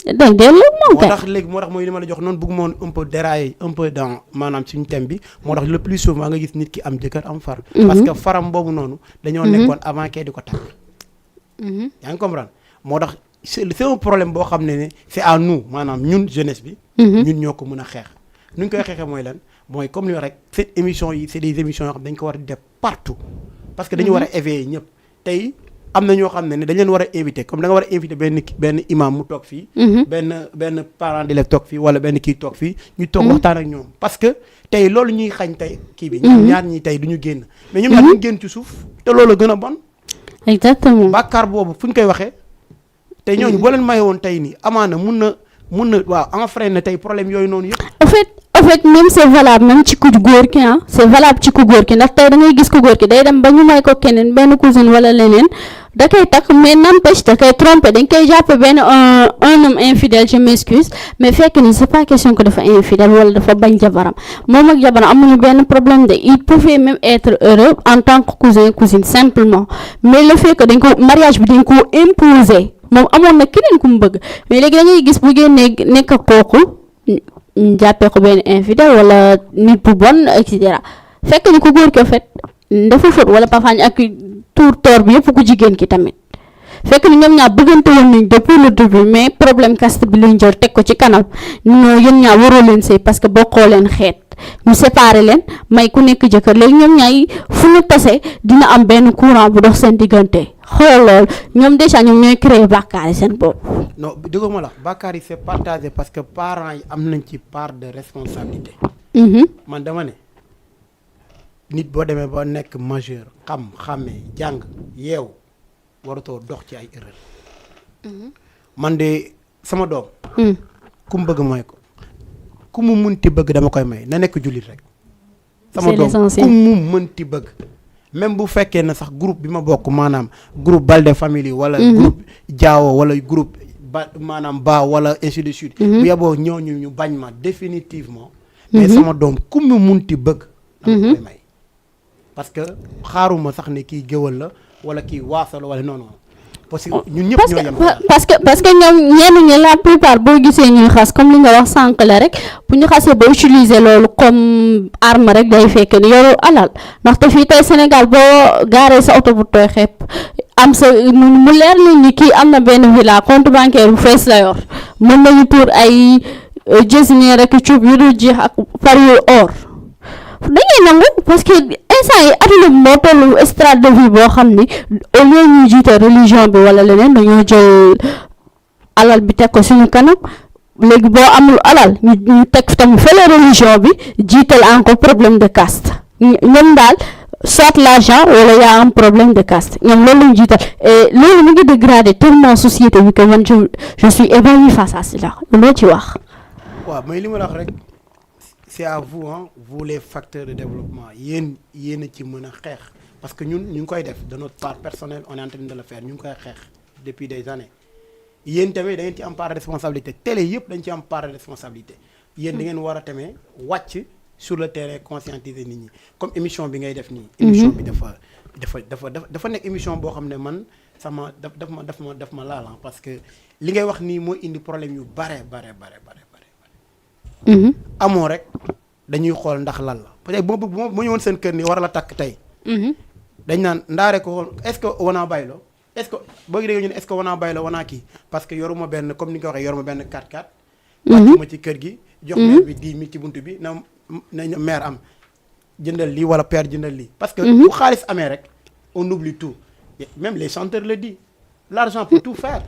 day delloog moom moo tax léegi moo tax mooy li ma la jox noonu bëgg moon un peu dérailler un peu dans maanaam suñu thème bi moo tax le plus souvent nga gis nit ki am jëkkër am far parce que faram boobu noonu dañoo nekkoon avant kee di ko takk yaa ngi comprendre moo tax c'est un problème boo xam ne c'est à nous maanaam ñun jeunesse bi ñun ñoo ko mën a xeex nu ñu koy xeexee mooy lan mooy comme li rek cette émission yi c'est des émissions yoo xam dañ ko war a def partout parce que dañu war a éveiller ñëpp tey am na ñoo xam ne dañ leen war a inviter comme da nga war a inviter benn imam mu toog fii benn parent d'élève toog fii wala benn kii toog fii ñu toog waxtaan ak ñoom parce que tey loolu ñuy xañ tey kii bi ñaar ñi tey du ñu génn mais ñoom ñaar duñu génn ci suuf te loolu gën a bon exactement bàkkaar boobu fu ñu koy waxee tey ñooñu boo leen maye woon tey nii amaana mun na waaw enfreindre tey problème yooyu noonu yëpp en fait même c'est valable même ci ku góor ki c'est valable ci ku góor ki ndax tey da ngay gis ku góor ki day dem ba ñu may ko keneen benn cousine wala leneen da koy takk mais n'empêche da koy tromper dañ koy jàppe benn un homme infidèle je m'excuse mais fekk ni c'est pas question que dafa infidèle wala dafa bañ jabaram moom ak jabaram amuñu benn problème de il pouvait même être heureux en tant que cousin cousine simplement mais le fait que dañ ko mariage bi dañ ko imposer moom amoon na keneen ku mu bëgg mais léegi da ngay gis bu génnee nekk ak kooku jàppee ko benn infidèle wala nit bu bon et cetera fekk ni ku góor ki en fait dafa fóot wala parfois ak tour toor bi yëpp ku jigéen ki tamit fekk ni ñoom ñaar bëggante woon nañ depuis le début mais problème caste bi lañ jël teg ko ci kanam ñoo yéen ñaar waroo leen sëy parce que bokkoo leen xeet ñu séparé leen may ku nekk jëkkër léegi ñoom ñaay fu ñu tase dina am benn courant bu dox seen diggante xool loolu ñoom déjà ñoom ñooy créer bàkkaar yi seen bopp. non dëgg ma la bàkkaar yi c'est partagé parce que parents yi am nañ ci part de responsabilité. man dama ne nit boo demee ba nekk majeur xàmmee jàng yeew waratoo dox ci ay erreur man de sama doom ku mu bëgg mooy ko ku mu munti bëgg dama koy may na nekk jullit rek sama doom ku mu mënti bëgg même bu fekkee na sax groupe bi ma bokk maanaam groupe Balde famille wala groupe Diawo wala groupe maanaam Ba wala ainsi de suite bu yeboo ñooñu ñu bañ ma définitivement mais sama doom ku mu munti bëgg dama koy may parce que xaaruma sax ne kii géwël la wala kii waasa la wala non parce que ñun ñëpp ñoo yem parce que ñoom ñenn ñi la plupart boo gisee ñuy xas comme li nga wax sànq la rek bu ñu xasee ba utiliser loolu comme arme rek day fekk ni yoru alal ndaxte fii tey Sénégal boo gaaree sa oto bu tooy xepp am sa mu leer ni kii am na benn villa compte bancaire bu fees la yor mën nañu tuur ay jësine rek cuub yu dul jeex ak par yu or dañuy nangu parce que instant yi adduna bi moo tollu estrade de vie boo xam ni au lieu ñuy jiite religion bi wala leneen dañoo jël alal bi teg ko suñu kanam léegi boo amul alal ñu teg tamit fële religion bi jiital encore problème de caste ñoom daal soit l'argent wala y a un problème de caste ñoom loolu lañu jiital et loolu mu ngi dégrader tellement société bi que man je suis ébahi face à cela loo ci wax. waaw mooy li ma la wax rek. c'est à vous hein, vous les facteurs de développement yéen a ci mën a xeex parce que ñun ñu ngi koy def de notre part personnelle on est en train de le faire ñu ngi koy xeex depuis des années yéen tamit da ngeen ci am part de responsabilité télé yëpp dañ ci am part de responsabilité yéen da ngeen war a tamit wàcc sur le terrain conscientiser nit ñi comme émission bi ngay def nii. émission bi dafa nekk émission boo xam ne man sama daf ma laal parce que li ngay wax nii moo indi problème yu bare. amoo rek dañuy xool ndax lan la peut-être bu ma ñëwoon seen kër ni war la takk tey. dañ naan ndaare ko est-ce que wanaa baylo est-ce que boo déggee ñu ne est-ce que wanaa baylo wanaa kii parce que yoruma benn comme ni nga ko waxee yoruma benn 4x4. wàccu ma ci kër gi. jox maire bi 10 000 ci buntu bi na maire am jëndal lii wala père jëndal lii. parce que bu xaalis amee rek on oublie tout même les chanteurs le disent l'argent peut tout faire.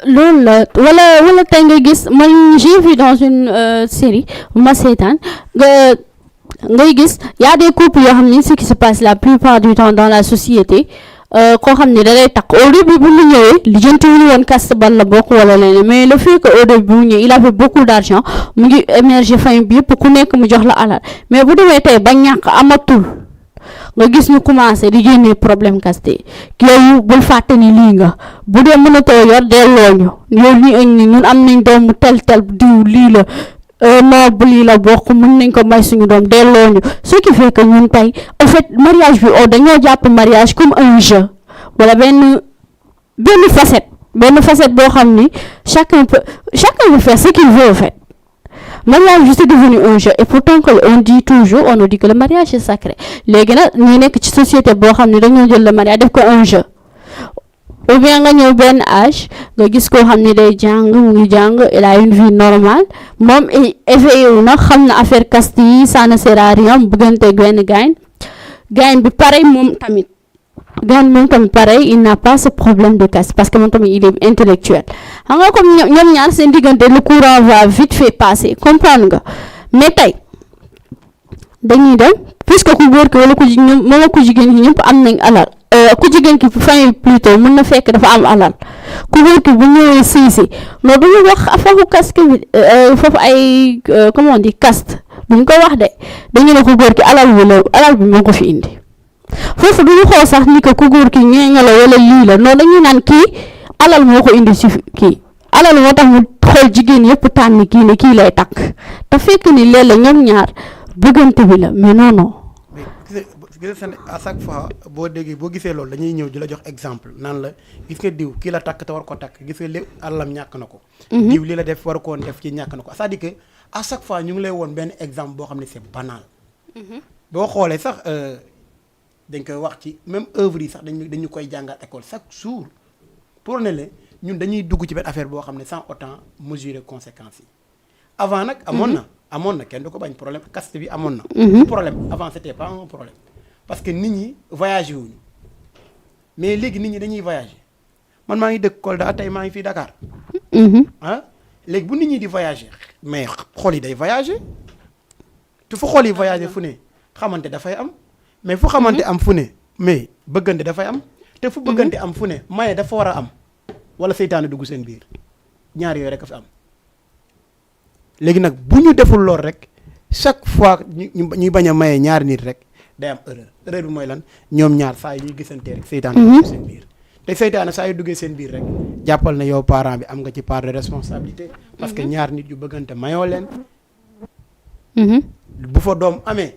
loolu la wala tey nga gis man j'ai vu dans une série ma seetaan ngay gis y a des couples yoo xam ni ce qui se passe la plupart du temps dans la société koo xam ni da lay takk au début bu mu ñëwee lijjanti wuñu woon caste ban la bokk wala leneen mais le fait que au début bu mu ñëwee il avait beaucoup d'argent mu ngi émerger famille bi yëpp ku nekk mu jox la alal mais bu demee tey ba ñàkk amatul nga gis ñu commencé di génnee problème caste yooyu bul fàtte ni lii nga bu dee mënatoo yor delloo ñu yow ni ñun am nañ doomu tel diw lii la non bu lii la bokk mën nañ ko may suñu doom delloo ñu ce qui fait que ñun tey en fait mariage bi dañoo jàpp mariage comme un jeu wala benn facette boo xam ni chacun peut faire ce qu'il veut en fait. Mariage c'est devenu un jeu et pourtant que on dit toujours on nous dit que le mariage est sacré léegi nag ñu nekk ci société boo xam ne dañoo jël le mariage def ko un jeu ou bien nga ñëw benn âge nga gis koo xam ne day jàng mu ngi jàng il a une vie normale moom éveillé wu na xam na affaire caste yi ça ne sert à rien bëggante benn gaañ bi pareil moom tamit pareil il n'a pas ce problème de caste parce que moom tamit il est intellectuel xam nga comme ñoom ñaar seen diggante le courant va vite fait passer comprendre nga mais tey dañuy dem puisque ku góor ki wala ku jigéen ki ñëpp am nañ alal ku jigéen ki famille plutôt mën na fekk dafa am alal ku góor ki bu ñëwee siisi loolu duñu wax affaire caste bi foofu ay comment on dit caste duñ ko wax de dañu ne ku góor ki alal bi moo ko fi indi foofu duñu xool sax ni que ku góor ki ñeeña la wala lii la non dañuy naan kii alal moo ko indi si kii alal moo tax mu xool jigéen yëpp tànn kii ne kii lay takk te fekk ni léeg-léeg ñoom ñaar bëggante bi la mais non. mais gis nga à chaque fois boo gisee loolu dañuy ñëw di la jox exemple naan la gis nga diw kii la takk te war ko takk gis nga li alalam ñàkk na ko. diw li la def war ko woon def ci ñàkk na ko c'est-à-dire que à chaque fois ñu ngi lay woon benn exemple boo xam ne c'est banal. boo xoolee sax. dañ koy wax ci même œuvre yi sax dañu koy jàngal école chaque jour pour ne le ñun dañuy dugg ci benn affaire boo xam ne sans autant mesurer conséquences yi avant nag amoon na kenn du ko bañ problème caste bi amoon na problème avant c'était pas un problème parce que nit ñi voyagé wuñu mais léegi nit ñi dañuy voyager man maa ngi dëkk Kolda tey maa ngi fii Dakar léegi bu nit ñi di voyager mais xol yi day voyager te fu xol yi voyager fu ne xamante dafay am mais fu xamante am fu ne mais bëggante dafay am te fu bëggante am fu ne maye dafa war a am wala seytaane dugg seen biir ñaar yooyu rek a fi am léegi nag bu ñu deful lool rek chaque fois ñuy bañ a maye ñaari nit rek day am erreur bi mooy lan ñoom ñaar saa yu ñuy gisantee rek seytaane dugg seen biir te seytaane saa yu duggee seen biir rek jàppal na yow parent bi am nga ci part de responsabilité parce que ñaar nit yu bëggante mayoo leen bu fa doom amee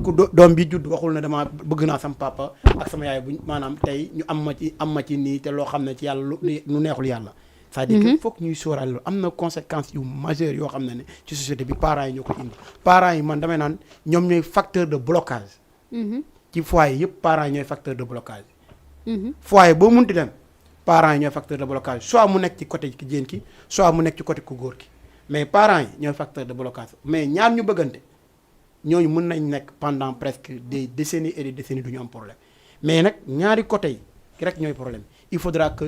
ku doom bi judd waxul na dama bëgg naa sama papa ak sama yaay bu maanaam tey ñu am ma ci nii te loo xam ne ci yàlla lu neexul yàlla c'est-à-dire que foog ñuy sóoraale loolu am na conséquences yu majeures yoo xam ne ci société bi parents yi ñoo ko indi parents yi man damay naan ñoom ñooy facteur de blocage ci foyer yëpp parents yi ñooy facteur de blocage foyer boo munti dem parents yi ñooy facteur de blocage soit mu nekk ci côté ki jigéen ki soit mu nekk ci côté ku góor ki mais parents yi ñooy facteur de blocage mais ñaar ñu bëggante ñooñu mën nañ nekk pendant presque des décennies et des décennies du ñu am problème mais nag ñaari côté yi rek ñooy problème il faudra que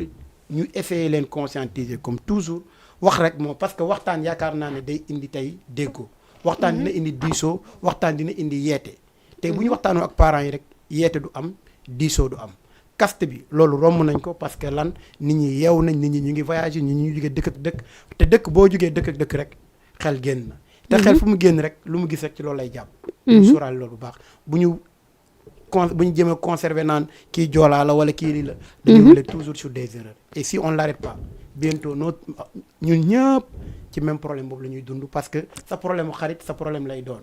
ñu essayer leen conscientiser comme toujours wax rek moom parce que waxtaan yaakaar naa ne day indi tey déggoo waxtaan dina indi diisoo waxtaan dina indi yeete te bu ñu waxtaanoo ak parents yi rek yeete du am diisoo du am caste bi loolu romb nañ ko parce que lan nit ñi yeewu nañ nit ñi ñu ngi voyager nit ñi ñu jógee dëkk ak dëkk te dëkk boo jógee dëkk ak dëkk rek xel génn na te xel fu mu génn rek lu mu gis rek ci loolu lay jàpp ñu sóoraale loolu bu baax bu ñu jëmee conserver naan kii joolaa la wala kii lii la dañu rouler toujours sur des erreurs et si on l'arrête pas bientôt ñun ñëpp ci même problème boobu la ñuy dund parce que sa problème mu xarit sa problème lay doon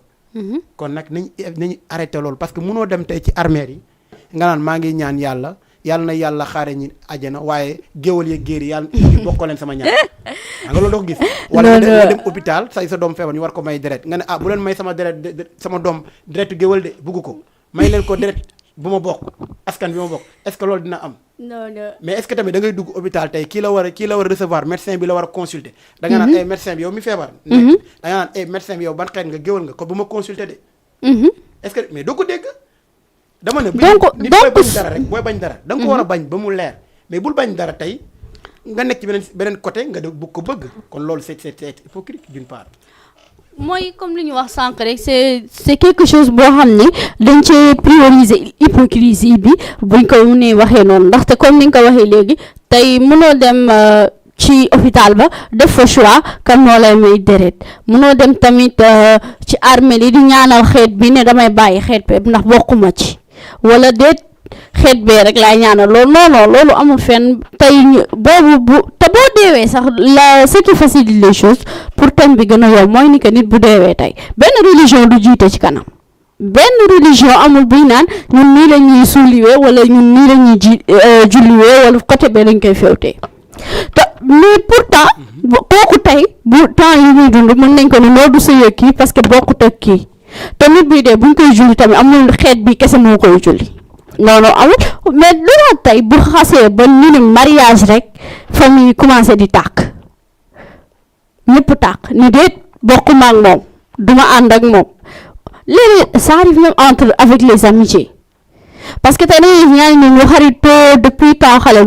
kon nag nañu arrêté loolu parce que mënoo dem tey ci armeer yi nga naan maa ngi ñaan yàlla na yàlla xaare ñi àjjana waaye géwal yeeg géer yi yàlla bokkoo leen sama ñaan nga loolu doo ko gis wala nga dem hôpital sa doom feebar ñu war ko may deret nga ne bu leen may sama deret sama doom deretu géwal de bugg ko may leen ko deret bu ma bokk askan bi ma bokk est-ce que loolu dina am non mais est-ce que tamit da ngay dugg hôpital tey kii la war a recevoir médecin bi la war a consulter da nga naan médecin bi yow mi feebar da nga naan médecin bi yow ban xeet nga géwal nga ko bu ma consulter de est-ce que mais doo ko dégg dama ne nit booy bañ dara rek booy bañ dara da nga ko war a bañ ba mu leer mais bul bañ dara tey nga nekk ci beneen côté nga bu ko bëgg kon loolu c'est hypocrite d'une part mooy comme li ñu wax sànq rek c'est quelque chose boo xam ne dañ cee prioriser hypocrisie bi buñ ko mënee waxee noonu ndaxte comme ni nga ko waxee léegi tey mënoo dem ci hôpital ba def fa choix kan moo lay may deret mënoo dem tamit ci armée li di ñaanal xeet bi ne damay bàyyi xeet bi ndax bokkuma ci wala déet xeet bee rek laay ñaanal loolu non loolu amul fenn tey boobu te boo deewee sax ce qui facilite les choses pour thème bi gën a yow mooy ni que nit bu deewee tey benn religion du jiite ci kanam benn religion amul buy naan ñun nii la ñuy suuliwee wala ñun nii la ñuy julliwee wala côté bee lañ koy féewtee te mais pourtant kooku tey bu temps yi muy dund mën nañ ko ne loolu du sëy kii parce que bokkut ak kii te nit bi dee buñ koy julli tamit amul xeet bi kese moo koy julli non amul mais lu la tey bu xasee ba ñu ne mariage rek famille commencé di tàkk ñëpp tàkk ni déet bokkuma ak moom duma ànd ak moom léegi ça arrive même avec les amitiés parce que tey dañuy ñaari nit ñu xaritoo depuis temps xale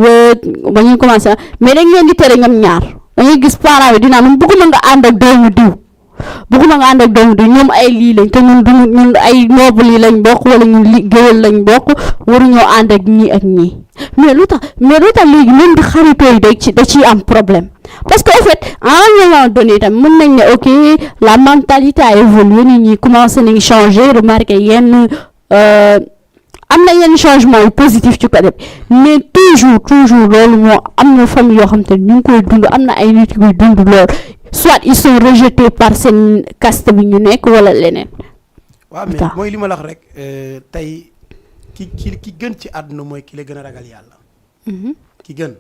ba ñuy commencé mais dañ leen di tere ñoom ñaar dañuy gis parents bi dinaa ñun bëgguma nga ànd ak doomu diw bëgguma nga ànd ak doomu diw ñoom ay lii lañ te ñun ay noble yi lañ bokk wala ñun géwél lañ bokk waruñoo ànd ak ñii ak ñii mais lu tax léegi même di xaritoo yi da ciy am problème parce que en fait à un moment donné tam mën nañ ne ok la mentalité a évolué nit ñi commencé nañ changer remarqué yenn am na yenn changement yu positif ci côté bi mais toujours loolu moo am na famille yoo xam te ñu ngi koy dund am na ay nit yuy dund loolu soit ils sont rejetés par seen caste bi ñu nekk wala leneen. waaw mais mooy li ma la wax rek tey ki gën ci àdduna mooy ki la gën a ragal yàlla. ki gën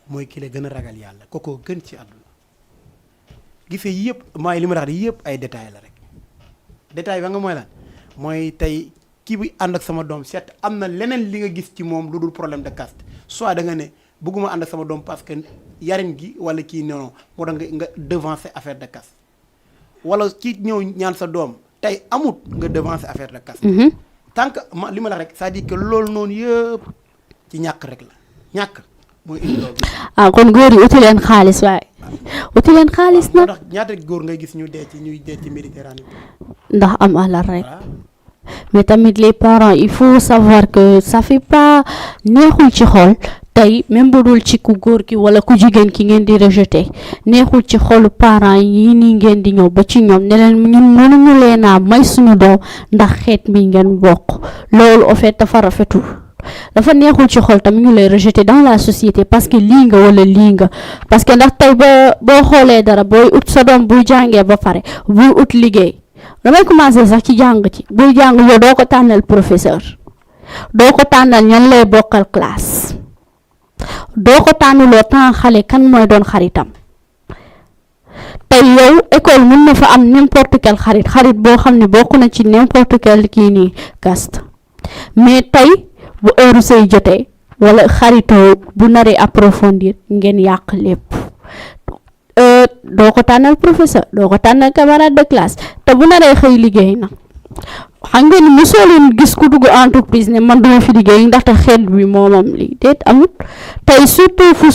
mooy ki la gën a ragal yàlla kookoo gën ci àdduna. gisee yëpp mooy li ma la wax yëpp ay détails la rek détail ba nga mooy lan mooy tey. kii bi ànd ak sama doom seet am na leneen li nga gis ci moom lu dul problème de caste soit da nga ne bëgguma ànd ak sama doom parce que yarin gi wala kii non moo tax nga devancer affaire de caste wala ci ñëw ñaan sa doom tey amut nga devancer affaire de caste tant que li ma la rek c'est-à-dire que loolu noonu yëpp ci ñàkk rek la ñàkk mooy indi loolu kon góor yi uti leen xaalis waaye uti leen xaalis nag ndax ñaata góor ngay gis ñuy dee ci Méditerranée ndax am alal rek mais tamit les parents il faut savoir que ça fait pas neexul ci xol tey même bu dul ci ku góor ki wala ku jigéen ki ngeen di rejeter neexul ci xolu parents yi nii ngeen di ñëw ba ci ñoom ne leen ñun mënuñu leen a may suñu doom ndax xeet mi ngeen bokk loolu en fait dafa rafetul dafa neexul ci xol tam ñu lay rejeter dans la société parce que lii nga wala lii nga parce que ndax tey ba boo xoolee dara booy ut sa doom buy jàngee ba pare buy ut liggéey damay commencer sax ci jàng ci buy jàng yow doo ko tànnal professeur doo ko tànnal ñan lay bokkal classe doo ko tànnaloo temps xale kan mooy doon xaritam tey yow école mën na fa am n'importe quel xarit boo xam ne bokk na ci n'importe quel kii nii caste mais tey bu heure say jotee wala xaritoo bu naree approfondir ngeen yàq lépp doo ko tànnal professeur doo ko tànnal camarade de classe te bu naree xëy liggéey na xam ngeen ni mosoo leen gis ku dugg entreprise ne man duma fi liggéey ndaxte xeet bi moomam lii déet amut tey surtout fu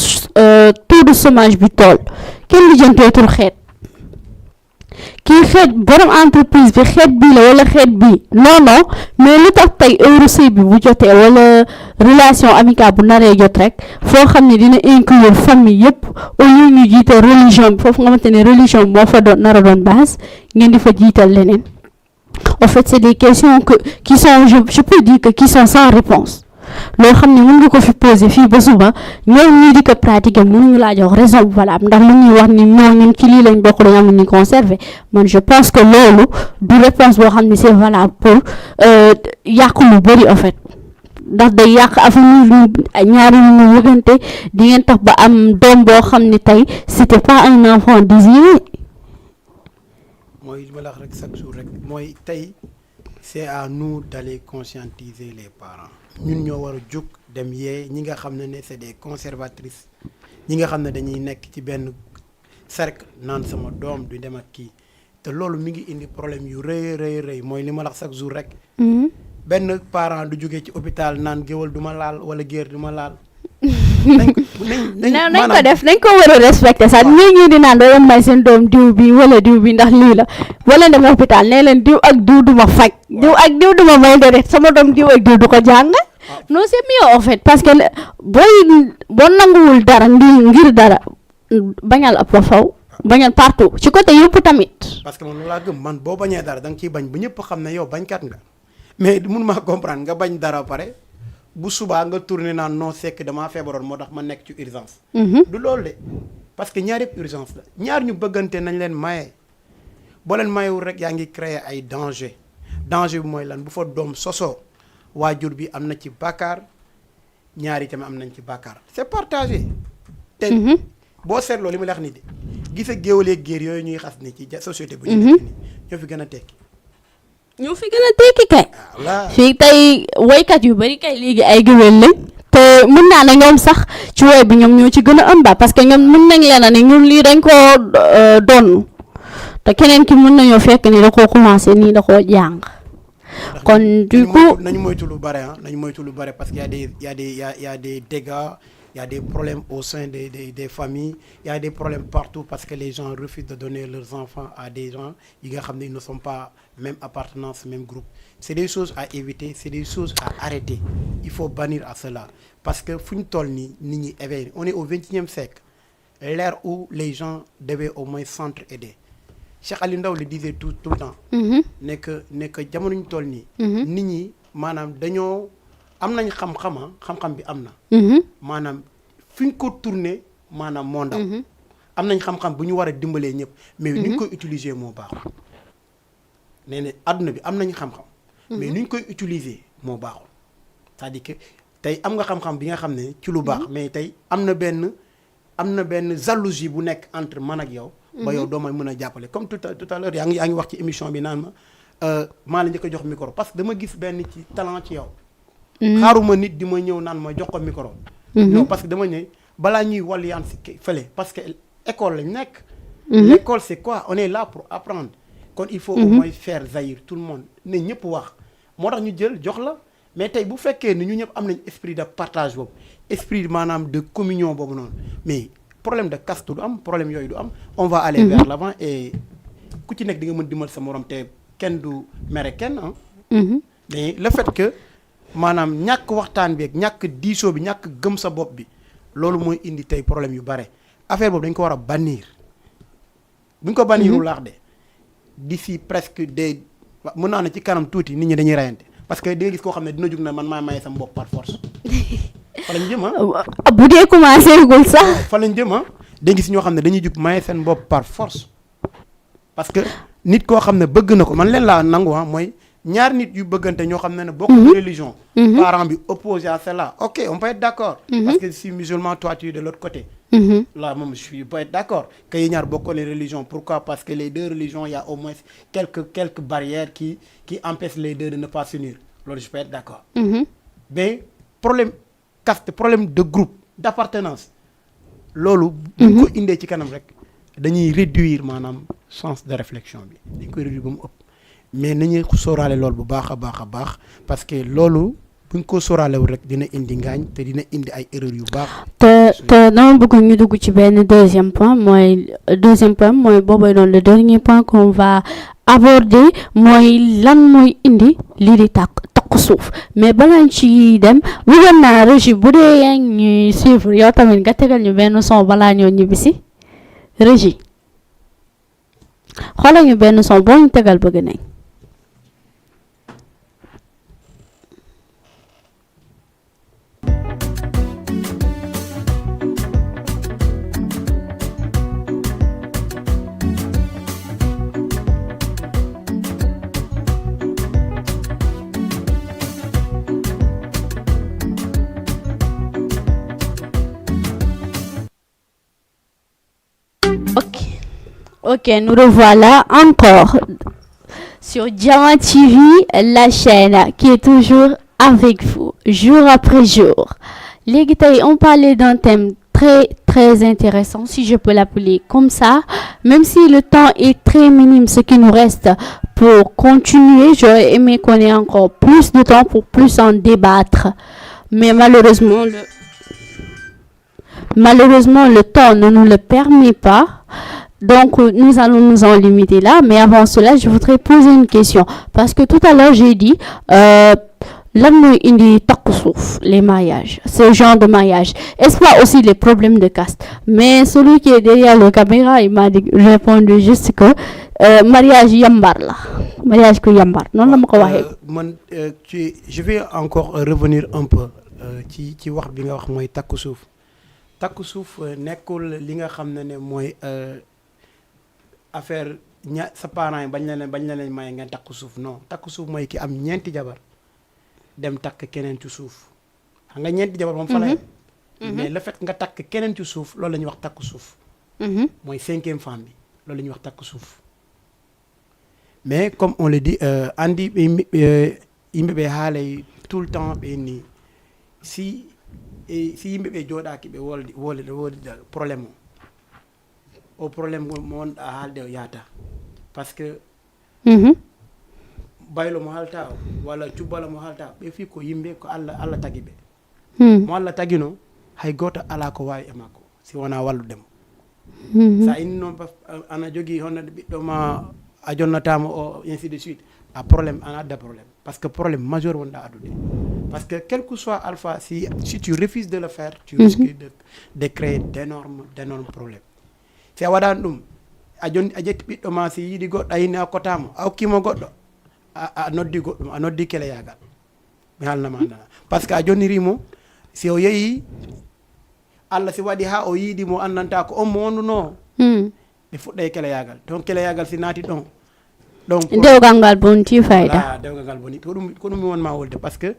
taux de chômage bi tool kenn lijjanteetul xeet kii xeet borom entreprise bi xeet bii la wala xeet bii non mais lu tax tey heure sëy bi bu jotee wala relation amicale bu naree jot rek foo xam ne dina inclure famille yëpp au lieu ñu jiital religion bi foofu nga xamante ne religion moo fa doon nar a doon base ngeen di fa jiital leneen en fait c'est des questions qui sont je peux dire que qui sont sans réponse loo xam ne mën nga ko fi poser fii ba suba ñoom ñii di ko pratiquer mënuñu laa jox raison valable ndax lu ñuy wax ni ñun ci lii lañ bokk dañu am ñu conserver man je pense que loolu du réponse boo xam ne c'est valable pour yàq lu bëri en fait ndax day yàq avenir ñaari ñu wëgante di ngeen tax ba am doom boo xam ne tey c'était pas un enfant désiré. mooy li ma la wax rek chaque jour rek mooy tey c'est à nous d'aller conscientiser les parents. ñun ñoo war a jóg dem yee ñi nga xam ne c'est des conservatrices ñi nga xam ne dañuy nekk ci benn cercle naan sama doom du dem ak kii te loolu mi ngi indi problème yu rëy mooy li ma la wax chaque jour rek. benn parent du jógee ci hôpital naan géwal du ma laal wala géer du ma laal. nañ ko def nañ ko war a respecter sax ñii di naan doo leen may seen doom diw bi wala diw bi ndax lii la wala dem hôpital nee leen diw ak diw duma faj diw ak diw duma may deret sama doom diw ak diw du ko jàng non c'est mieux en fait parce que boo nanguwul dara ngir dara bañal ab ba faw bañal partout ci côté yëpp tamit parce que man loolu laa gëm man boo bañee dara da nga ciy bañ ba ñëpp xam ne yow bañkat nga mais mun maa comprendre nga bañ dara pare bu subaa nga tourné naan non c'est que damaa feebaroon moo tax ma nekk ci urgence. du loolu de parce que ñaar yëpp urgence la ñaar ñu bëggante nañ leen maye boo leen mayewul rek yaa ngi créer ay danger bi mooy lan bu fa doom sosoo waajur bi am na ci bàkkaar ñaari tamit am nañ ci bàkkaar c'est partagé. te boo seetloo li ma la wax nii de gisa géwalee géer yooyu ñuy xas ni ci société bu ñu nekk nii ñoo fi gën a tekki. ñoo fi gën a tekki kay. fii tey woykat yu bari kay léegi ay géwél lañ te mën naa ne ñoom sax ci woy bi ñoom ñoo ci gën a ëmba parce que ñoom mën nañ leen a ne ñun lii dañ koo doon te keneen ki mën nañoo fekk ni da koo commencé nii da koo jàng. kon du coup nañu moytu lu bare nañu moytu lu bare parce que y a des dégâts. Il y a des problèmes au sein des familles, il y a des problèmes partout parce que les gens refusent de donner leurs enfants à des gens qui ne sont pas même appartenance, même groupe. C'est des choses à éviter, c'est des choses à arrêter. Il faut bannir à cela. Parce que on est au XXIe siècle, l'ère où les gens devaient au moins s'entraider. Cheikh Ali Ndaw le disait tout le temps, n'est que jamono ñu toll nii nit ñi maanaam dañoo am nañ xam-xam bi am na maanaam fi ñu ko tourné maanaam moo ndaw am nañ xam-xam bu ñu war a dimbalee ñëpp mais ni ñu koy utiliser moo baaxul nee na adduna bi am nañ xam-xam mais ni ñu koy utiliser moo baaxul c'est-à-dire que tey am nga xam-xam bi nga xam ne ci lu baax mais tey am na benn jalousie bu nekk entre man ak yow ba yow doo may mën a jàppale comme tout à l'heure yaa ngi wax ci émission bi naan ma maa la njëkk a jox micro parce que dama gis benn ci talent ci yow xaaruma nit di ma ñëw naan ma jox ko micro non parce que dama ñëw balaa ñuy wàlliyaan si fële parce que école lañ nekk l'école c'est quoi on est là pour apprendre kon il faut au moins faire jaillir tout le monde ne ñëpp wax moo tax ñu jël jox la mais tey bu fekkee ni ñu ñëpp am nañ esprit de partage boobu esprit maanaam de communion boobu noonu mais problème de caste du am problème yooyu du am on va aller vers l'avant et ku ci nekk di nga mën dimbal sa morom te kenn du mere kenn mais le fait que maanaam ñàkk waxtaan bi ak ñàkk diisoo bi ñàkk gëm sa bopp bi loolu mooy indi tey problème yu bare affaire boobu dañ ko war a bannir bu ñu ko bannirul laax de d'ici presque des mën naa ne ci kanam tuuti nit ñi dañuy rayante parce que di nga gis koo xam ne dina jug na man maa maye sa bopp par force fa lañ jëm bu dee commencé gul sax. fa lañ jëm da gis ñoo xam ne dañuy jug maye seen bopp par force parce que nit koo xam ne bëgg na ko man leen laa nangu mooy ñaar nit yu bëggante ñoo xam ne bokk religion. parent bi opposé à cela ok on peut être d'accord. parce que si musulman toi tu es de l'autre côté. là moom je peux être d'accord que yi ñaar bokk les religions pourquoi parce que les deux religions il y a au moins quelques barrières qui empêchent les deux de ne pas s'unir loolu je peux être d'accord. mais problème caste problème de groupe d'appartenance loolu. bu ñu ko indee ci kanam rek dañuy réduire maanaam sens de réflexion bi dañ koy réduire ba mu ëpp. mais nañu sóoraale loolu bu baax a baax parce que loolu buñ ko sóoraalewul rek dina indi ngaañ te dina indi ay erreurs yu baax. te dama bëgg ñu dugg ci benn deuxième point mooy boobu noonu le dernier point qu'on va aborder mooy lan mooy indi lii di takk suuf mais balaa ci dem bëggoon naa Régie bu dee yaa ngi ñuy suivre yow tamit nga tegal ñu benn son balaa ñoo ñibbisi Régie xoolal ñu benn son boo ñu tegal bëgg nañ. Ok, nous revoilà encore sur Diamant TV, la chaîne qui est toujours avec vous, jour après jour. Les guitares, on parlait d'un thème très, très intéressant, si je peux l'appeler comme ça. Même si le temps est très minime, ce qui nous reste pour continuer, j'aurais aimé qu'on ait encore plus de temps pour plus en débattre. Mais malheureusement, le temps ne nous le permet pas. Donc, nous allons nous en limiter là. Mais avant cela, je voudrais poser une question. Parce que tout à l'heure, j'ai dit, lan mooy indi takku suuf, les mariages, ce genre de mariage. Est-ce pas aussi les problèmes de caste? Mais celui qui est derrière la caméra, il m'a répondu juste que mariage yambar la. Mariage ko yambar. Non la ma ko waxee. Man je vais encore revenir un peu ci wax bi nga wax mooy takku suuf. Takku suuf nekkul li nga xam ne mooy affaire sa parents yi bañ la leen may ngeen takku suuf non takku suuf mooy ki am ñeenti jabar dem takk keneen ci suuf xam nga ñeenti jabar moom fa la mais le fait nga takk keneen ci suuf loolu la ñuy wax takku suuf mooy 5e femme bi loolu la ñuy wax takku suuf mais comme on le dit andi yimɓe ɓe haalay tout le temps ɓe ni si yimɓe ɓe jooɗaaki ɓe wolde probléme o probléme mo wonɗa haalde o yahata par ce que baylo mo halta o walla cubbala mo halta ɓe fi ko yimɓe ko allah tagi ɓe mo allah tagino hay goto ala ko wawi e makko si wona walludemo sa inni noon ana jogui honnade ɓiɗɗo ma a jonnatama o ainsi de suite a probléme ana adda probléme par ce que probléme majeur wonɗa adude parce que quel que soit alpha si tu refuses de le faire tu risques de créer d'énormes problèmes si a waɗani ɗum a ƴetti ɓiɗɗo ma si yiiɗi goɗɗo a yini a kotama a hokkimo goɗɗo a noddi goɗɗum a noddi keleyagal mi haalnama andana par ce que a jonnirimo si o yeehi Allah si waɗi ha o yiiɗimo andanta ko on mo wonduno ɓe fuɗɗa e keleyagal ton keleyagal si naati ɗon dewgal ngal bonti fayda dewgal ngal boni ko ɗum mi wonma wolde par ce que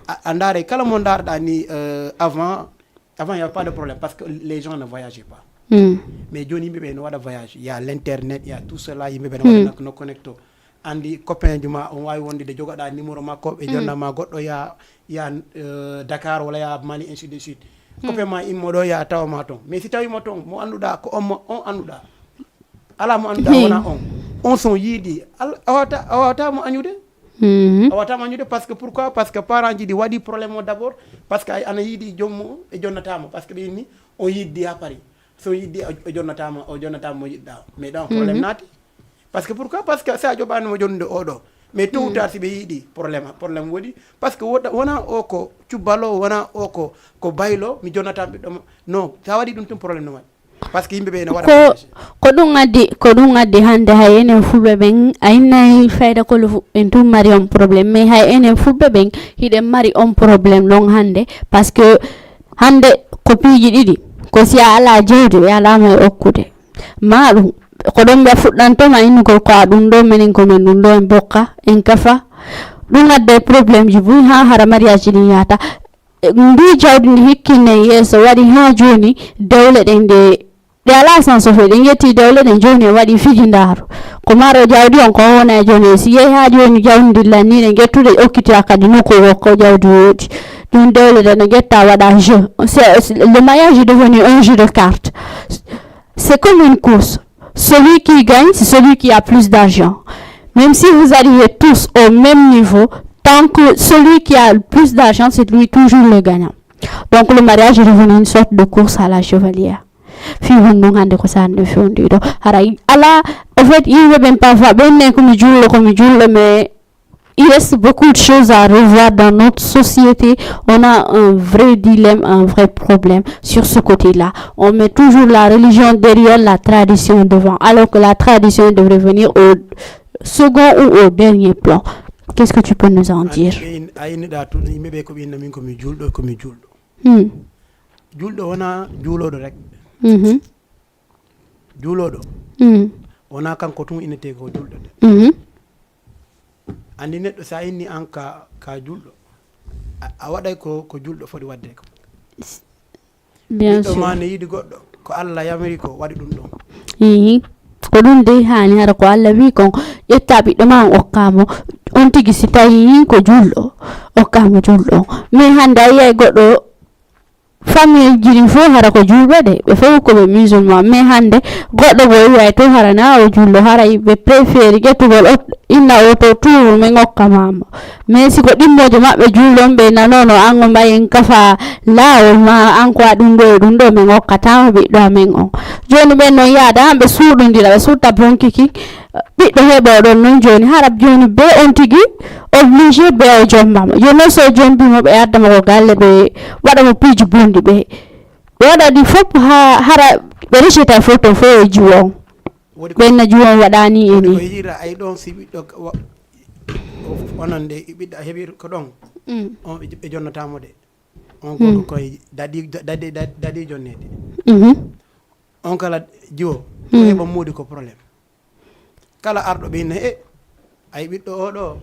a ndaare kala mo daarɗa ni avant il y a pas de problème parce que les gens ne voyageaient pas mais joni yimɓe ɓe no waɗa voyage il y a l'internet il y a tout cela yimɓe ɓe no waɗa no connecto andi copain ji ma on wawi wonde jogoɗa numéro makko ɓe jonnama goɗɗo ya Dakar walla ya Mali ainsi de suite copain ma immoɗo ya tawama toon mais si tawima toon mo annduɗa ko on annduɗa ala mo annduɗa wona on son yiiɗi a wawatamo añude a wawatamo añude par ce que pourquoi par ce que parent ji ɗi waɗi probléme o d' abord par ce que ana yiiɗi jommu e jonnatama par ce que ɓe inni on yiɗdi ha paari so yiɗdi o jonnatama mo yiɗɗa mais ɗon probléme naati par ce que pourquoi parce que sa joɓanimo jonnude oɗo mais tout ou tard si ɓe yiiɗi probléme woɗi par ce que wona o ko cubbalo wona o ko baylo mi jonnatan ɓiɗɗo non sa waɗi ɗum tum probléme no waɗi par ce que yimɓe ɓe ne waɗa ko ɗum addi hande hay enen fulɓe ɓen a innayi fayda kolo en tum mari on probléme mais hay enen fulɓe ɓen hiɗen mari on probléme ɗon hande par ce que hande ko piiji ɗiɗi ko si a ala jewde ɓe alama e okkude ma ɗum ko ɗon ɓe fuɗɗantoma innugol ko a ɗum ɗo minen komin ɗum ɗo en bokka en kafa ɗum adda probléme ji boyi ha hara mariage ɗin yata ndi jawdi ndi hikkine yeeso waɗi ha joni dewle ɗen ɗe ala sanso fe ɗe yetti dewle ɗen joni waɗi fijindaaru ko maro jawdi on ko wona e joni si yehi ha joni jawdi dillanni ɗe gettude okkitira kadi nokku ko jawdi woodi ɗum dewle ɗe no getta waɗa jeu le mariage est devenu un jeu de cartes c'est comme une course. Celui qui gagne, c'est celui qui a plus d'argent. Même si vous arrivez tous au même niveau, tant que celui qui a le plus d'argent, c'est lui toujours le gagnant. Donc le mariage est devenu une sorte de course à la chevalière. En fait, il ne veut même pas voir, mais il reste beaucoup de choses à revoir dans notre société. On a un vrai dilemme, un vrai problème sur ce côté-là. On met toujours la religion derrière la tradition devant, alors que la tradition devrait venir au second ou au dernier plan. Qu'est-ce que tu peux nous en dire? andi neɗɗo sa inni an ka julɗo a waɗay ko julɗo foti wadde ko bien sûr ma ne yiɗi goɗɗo ko Allah yamiri ko waɗi ɗum ɗon ko ɗum de hani hara ko Allah wi kon ƴetta ɓiɗɗo ma okkamo on tigi si tawi ko julɗo okkamo julɗo mais hande a yiyay goɗɗo famille jiri fo hara ko julɓe de ɓe fof ko ɓe musulman mais hande goɗɗo bo wiyay to harana o julɗo haray ɓe préféri ƴettugol inna o to tuuru min hokkamamo mais siko ɗimmojo maɓɓe julɗon ɓe nanono an o mbayen kafa laawol ma an ko a ɗum ɗo e ɗum ɗo min hokkatama ɓiɗɗo amen on joni ɓen noon yaada han ɓe suuɗodira ɓe sutta bonkiki ɓiɗɗo heɓoɗon noon joni hara joni be on tigi obligé be o jombamo joni so jombimo ɓe addama ko galle ɓe waɗamo piiji bondi ɓe waɗa ɗi fof ha hara ɓe receta fof to fo e juwo on ɓenna juwo on waɗani e ni yira ay ɗon si ɓiɗɗo onon de ɓiɗɗo heeɓi ko ɗon on ɓe jonnatamo de on goto koye daɗi jonnede on kala jiwo ko heɓa muudi ko probléme kala arɗo ɓe inna ay ɓiɗɗo oɗo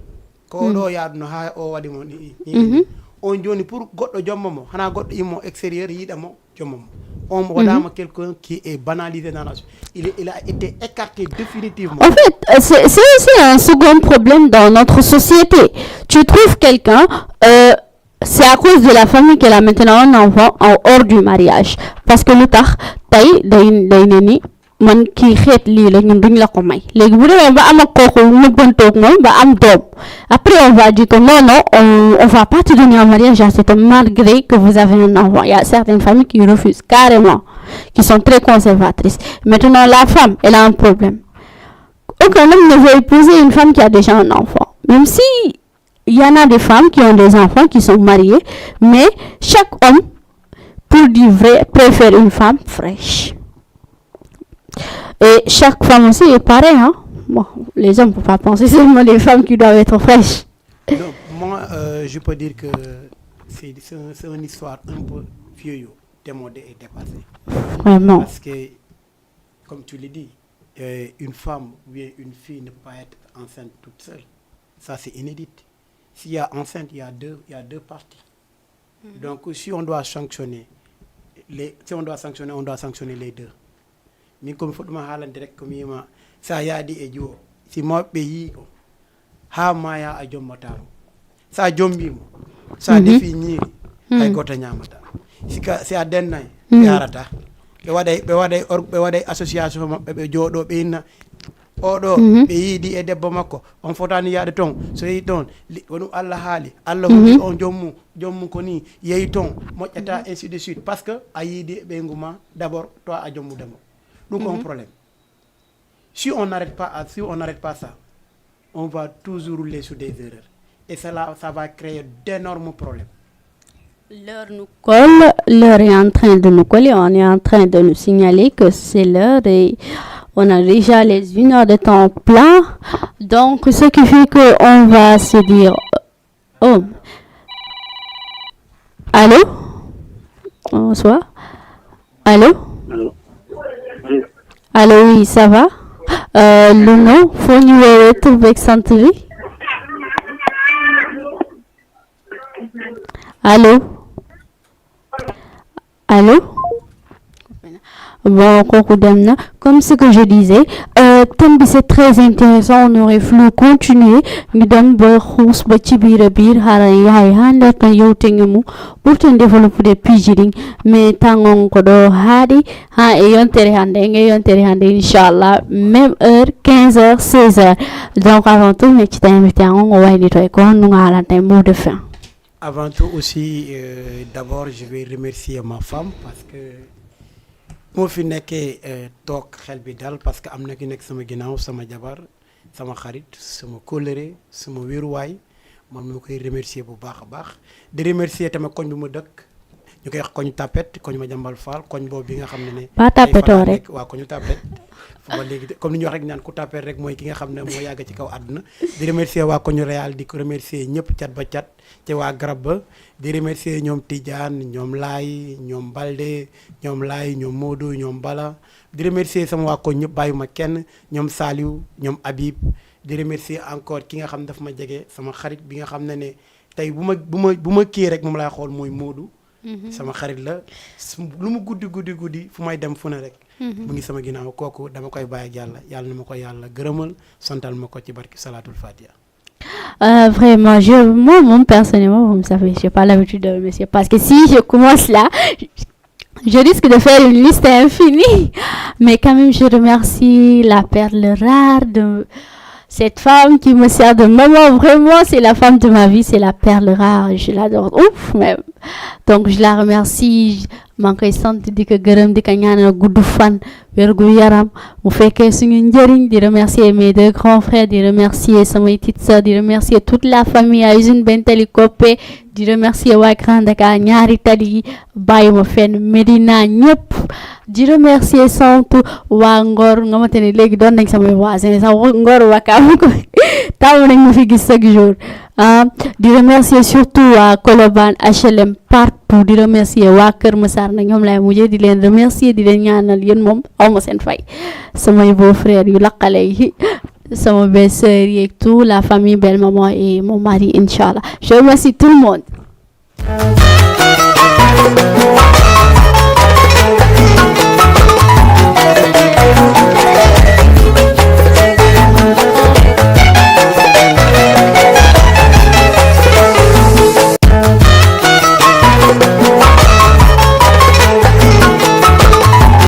ko oɗo yaaduno ha o waɗimo ni on joni pour goɗɗo jomma mo hana goɗɗo immo extérieur yiɗamo jomma mo on waɗama quelqu'un qui est banalisé dans la il a été écarté définitivement. En fait, c'est un second problème dans notre société. Tu trouves quelqu'un, c'est à cause de la famille qu'elle a maintenant un enfant hors du mariage. Parce que le tard, day man ki xeet lii la ñun duñ la ko may léegi bu demee ba am ak kooku nëbbantoog moom ba am doom après on va dire que non on va pas te donner en mariage à cet homme malgré que vous avez un enfant. Il y a certaines familles qui refusent carrément, qui sont très conservatrices. Maintenant la femme elle a un problème, aucun homme ne veut épouser une femme qui a déjà un enfant, même si il y en a des femmes qui ont des enfants qui sont mariées, mais chaque homme pour dire vrai préfère une femme fraîche. Et chaque femme aussi est pareil, hein. Bon, les hommes ne peuvent pas penser seulement les femmes qui doivent être fraîches. Donc, moi, je peux dire que c'est une histoire un peu vieille, démodée et dépassée. Vraiment. Parce que, comme tu l'as dit, une femme ou bien une fille ne peut pas être enceinte toute seule. Ça, c'est inédit. S'il y a enceinte, il y a deux parties. Donc, si on doit sanctionner, on doit sanctionner les deux. Min komi fuɗɗuma haalande rek ko miyima sa yaadi e juwo si mawɓe yii ko ha maya a jommatamo sa jombimo sa defi ñiiri hay goto ñamata si a dennay ɓe arata ɓe waɗay association maɓɓe ɓe jooɗo ɓe inna oɗo ɓe yiidi e debbo makko on fotani yaade toon so yehi toon wonum Allah haali Allah hokki on jommum ko ni yehi toon moƴƴata ainsi de suite par ce que a yiidi e ɓeygu ma d'abord toi a jommudemo. Donc un problème. Si on n'arrête pas ça, on va toujours rouler sur des erreurs. Et cela, ça va créer d'énormes problèmes. L'heure nous colle, l'heure est en train de nous coller, on est en train de nous signaler que c'est l'heure et on a déjà les 1 heure de temps plein. Donc, ce qui fait qu'on va se dire... Oh. Allô? Bonsoir. Allô? Allô? Allô, oui, ça va? Le nom, faut nous retrouver centre. Allô? Allô? Bon, comme ce que je disais, c'est très intéressant, on aurait voulu continuer, nous donne pour te développer des pigeons, mais tant on kodo hadi, et Inch'Allah, même heure, 15h, 16h. Donc, avant tout, mais tu t'es invité à on va dire qu'on nous a un mot de fin. Avant tout aussi, d'abord, je vais remercier ma femme parce que moo fi nekkee toog xel bi dal parce que am na ki nekk sama ginnaaw sama jabar sama xarit sama kóllëre sama wéeruwaay man ma koy remercier bu baax a baax di remercier tamit koñ bi ma dëkk ñu koy wax koñ tapet koñ ma jàmbal faal koñ boobu bi nga xam ne pas tapetoo rek waaw koñu tapet ba léegi comme ni ñu wax rek naan ku tapet rek mooy ki nga xam ne moo yàgg ci kaw àdduna di remercier waa koñu Réal di ko remercier ñëpp cat ba cat ci waa garab ba di remercier ñoom Tidiane ñoom Laay ñoom Balde ñoom Laay ñoom Modou ñoom Bala di remercier sama waa koñ ñëpp bàyyuma kenn ñoom Saliou ñoom Habib di remercier encore ki nga xam ne daf ma jege sama xarit bi nga xam ne tey bu ma kii rek moom laay xool mooy Modou sama xarit la lu mu guddi fu may dem fu ne rek mu ngi sama ginnaaw kooku dama koy bàyyi ak yàlla na ma ko yàlla gërëmal santal ma ko ci barki salatul fatiha. Vraiment, moi, personnellement, vous me savez, je n'ai pas l'habitude de remercier parce que si je commence là, je risque de faire une liste infinie. Mais quand même, je remercie la perle rare de cette femme qui me sert de maman. Vraiment, c'est la femme de ma vie, c'est la perle rare. Je l'adore. Ouf, même. Donc, je la remercie. maa ngi koy sant di ko gërëm di ko ñaanal gudd fan wérgu yaram mu fekkee suñu njëriñ di remercier mes 2 grands frères di remercier samay petites sœurs di remercier toute la famille à Usine Bentali Koppé di remercier waa Grand Dakar ñaari tali bàyyi ma fenn Médina ñëpp di remercier surtout waa Ngor nga xamante ne léegi doon nañ samay voisins sax Ngor Wakaam ko taw nañ ma fi gis chaque jour di remercier surtout waa Colobane HLM partout di remercier waa Kër Massar na ñoom laay mujjee di leen remercier di leen ñaanal yéen moom aw ma seen fay samay beau frère yu laqale yi sama belle-sœur yeeg tout la famille belle maman et mon mari Inch'Allah je remercie tout le monde.